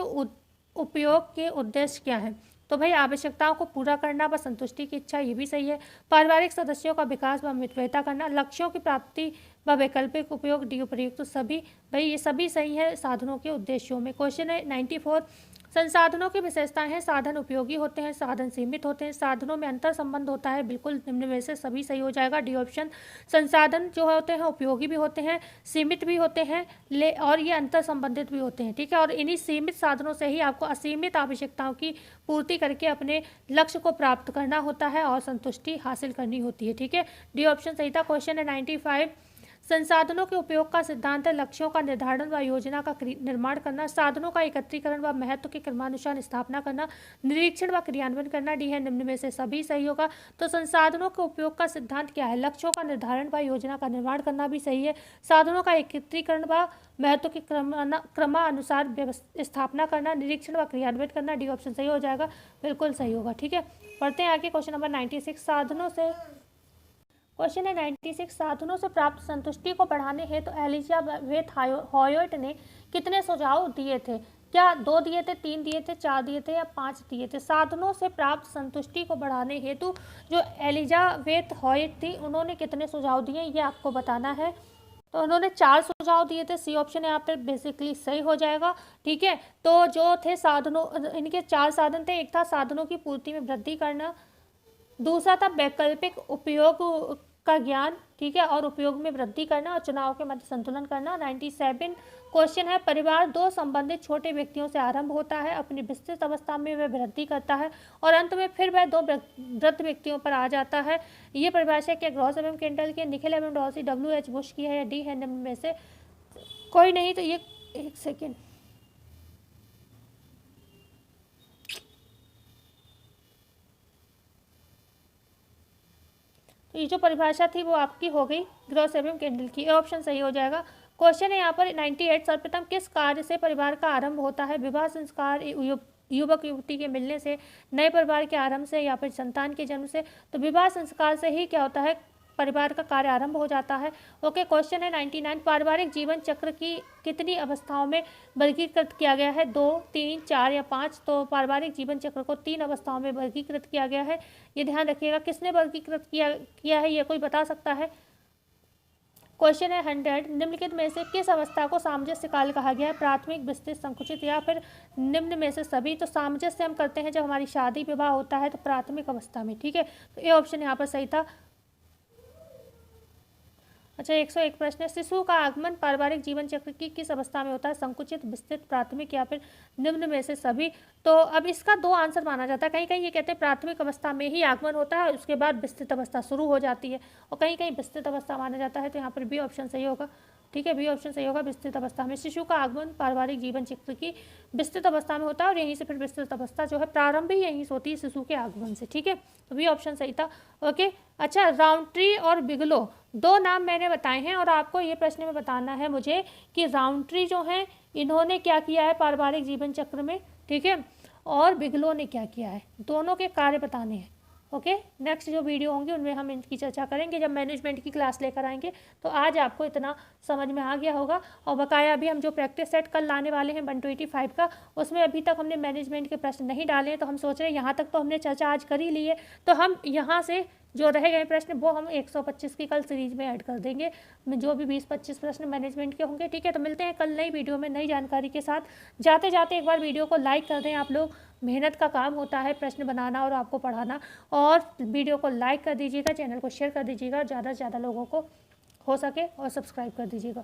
उपयोग के उद्देश्य क्या है? तो भाई आवश्यकताओं को पूरा करना व संतुष्टि की इच्छा, ये भी सही है। पारिवारिक सदस्यों का विकास व मितव्ययता करना, लक्ष्यों की प्राप्ति व वैकल्पिक उपयोग। डी उपर्युक्त तो सभी। भाई ये सभी सही है साधनों के उद्देश्यों में। क्वेश्चन है 94। संसाधनों की विशेषताएं हैं साधन उपयोगी होते हैं, साधन सीमित होते हैं, साधनों में अंतर संबंध होता है। बिल्कुल निम्न में से सभी सही हो जाएगा। D option. संसाधन जो होते हैं उपयोगी भी होते हैं, सीमित भी होते हैं, और ये अंतर संबंधित भी होते हैं। ठीक है, और इन्हीं सीमित साधनों से ही आपको असीमित आवश्यकताओं की पूर्ति करके अपने लक्ष्य को प्राप्त करना होता है और संतुष्टि हासिल करनी होती है। ठीक है, डी ऑप्शन सही था। क्वेश्चन है 95। संसाधनों के उपयोग का सिद्धांत है लक्ष्यों का निर्धारण व योजना का निर्माण करना, साधनों का एकत्रीकरण व महत्व के क्रमानुसार स्थापना करना, निरीक्षण व क्रियान्वयन करना। डी है निम्न में से सभी सही होगा। तो संसाधनों के उपयोग का सिद्धांत क्या है? लक्ष्यों का निर्धारण व योजना का निर्माण करना भी सही है। साधनों का एकत्रीकरण व महत्व के क्रमानुसार स्थापना करना, निरीक्षण व क्रियान्वयन करना। डी ऑप्शन सही हो जाएगा, बिल्कुल सही होगा। ठीक है, पढ़ते हैं आगे क्वेश्चन नंबर 96। क्वेश्चन है 96। साधनों से प्राप्त संतुष्टि को बढ़ाने हेतु एलिजाबेथ हॉयट ने कितने सुझाव दिए थे? क्या 2 दिए थे, 3 दिए थे, 4 दिए थे या 5 दिए थे? साधनों से प्राप्त संतुष्टि को बढ़ाने हेतु जो एलिजाबेथ हॉयट थी उन्होंने कितने सुझाव दिए, ये आपको बताना है। तो उन्होंने 4 सुझाव दिए थे। सी ऑप्शन यहाँ पर बेसिकली सही हो जाएगा। ठीक है, तो जो थे साधनों, इनके 4 साधन थे। एक था साधनों की पूर्ति में वृद्धि करना, दूसरा था वैकल्पिक उपयोग का ज्ञान, ठीक है, और उपयोग में वृद्धि करना, और चुनाव के मध्य संतुलन करना। 97 क्वेश्चन है परिवार 2 संबंधित छोटे व्यक्तियों से आरंभ होता है, अपनी विस्तृत अवस्था में वह वृद्धि करता है और अंत में फिर वह 2 वृद्ध व्यक्तियों पर आ जाता है। ये परिभाषा क्या ग्रॉस एवं किंडल की, निखिल एवं डॉल्सी, WH बुश की है या डी है निम्न में से कोई नहीं? तो ये एक सेकेंड, तो ये जो परिभाषा थी वो आपकी हो गई ग्रॉस एवं किंडल की। ऑप्शन सही हो जाएगा। क्वेश्चन है यहाँ पर 98। सर्वप्रथम किस कार्य से परिवार का आरंभ होता है? विवाह, संस्कार, युवक युवती के मिलने से, नए परिवार के आरंभ से या फिर संतान के जन्म से? तो विवाह संस्कार से ही क्या होता है? परिवार का कार्य आरंभ हो जाता है। ओके, क्वेश्चन है 99। पारिवारिक जीवन चक्र की कितनी अवस्थाओं में वर्गीकृत किया गया है? 2, 3, 4 या 5? तो पारिवारिक जीवन चक्र को 3 अवस्थाओं में वर्गीकृत किया गया है। ये ध्यान रखिएगा। किसने वर्गीकृत किया है, ये कोई बता सकता है? क्वेश्चन है 100। निम्नलिखित में से किस अवस्था को सामंजस्य काल कहा गया है? प्राथमिक, विस्तृत, संकुचित या फिर निम्न में से सभी? तो सामंजस्य हम करते हैं जब हमारी शादी विवाह होता है, तो प्राथमिक अवस्था में। ठीक है, तो ये ऑप्शन यहाँ पर सही था। अच्छा, 101 प्रश्न है शिशु का आगमन पारिवारिक जीवन चक्र की किस अवस्था में होता है? संकुचित, विस्तृत, प्राथमिक या फिर निम्न में से सभी? तो अब इसका 2 आंसर माना जाता है। कहीं कहीं ये कहते हैं प्राथमिक अवस्था में ही आगमन होता है और उसके बाद विस्तृत अवस्था शुरू हो जाती है, और कहीं कहीं विस्तृत अवस्था माना जाता है। तो यहाँ पर बी ऑप्शन सही होगा। ठीक है, बी ऑप्शन सही होगा। विस्तृत अवस्था में शिशु का आगमन पारिवारिक जीवन चक्र की विस्तृत अवस्था में होता है और यहीं से फिर विस्तृत अवस्था जो है प्रारंभ ही यहीं से होती है शिशु के आगमन से। ठीक है, तो बी ऑप्शन सही था। ओके, अच्छा, राउंट्री और बिगलो दो नाम मैंने बताए हैं और आपको ये प्रश्न में बताना है मुझे कि राउंट्री जो है इन्होंने क्या किया है पारिवारिक जीवन चक्र में, ठीक है, और बिगलो ने क्या किया है, दोनों के कार्य बताने हैं। ओके, नेक्स्ट जो वीडियो होंगे उनमें हम इनकी चर्चा करेंगे जब मैनेजमेंट की क्लास लेकर आएंगे। तो आज आपको इतना समझ में आ गया होगा। और बकाया अभी हम जो प्रैक्टिस सेट कल लाने वाले हैं 125 का, उसमें अभी तक हमने मैनेजमेंट के प्रश्न नहीं डाले हैं। तो हम सोच रहे हैं यहाँ तक तो हमने चर्चा आज कर ही ली है, तो हम यहाँ से जो रह गए प्रश्न वो हम 125 की कल सीरीज में ऐड कर देंगे, जो भी 20-25 प्रश्न मैनेजमेंट के होंगे। ठीक है, तो मिलते हैं कल नई वीडियो में नई जानकारी के साथ। जाते जाते एक बार वीडियो को लाइक कर दें आप लोग, मेहनत का काम होता है प्रश्न बनाना और आपको पढ़ाना। और वीडियो को लाइक कर दीजिएगा, चैनल को शेयर कर दीजिएगा, ज़्यादा से ज़्यादा लोगों को हो सके और सब्सक्राइब कर दीजिएगा।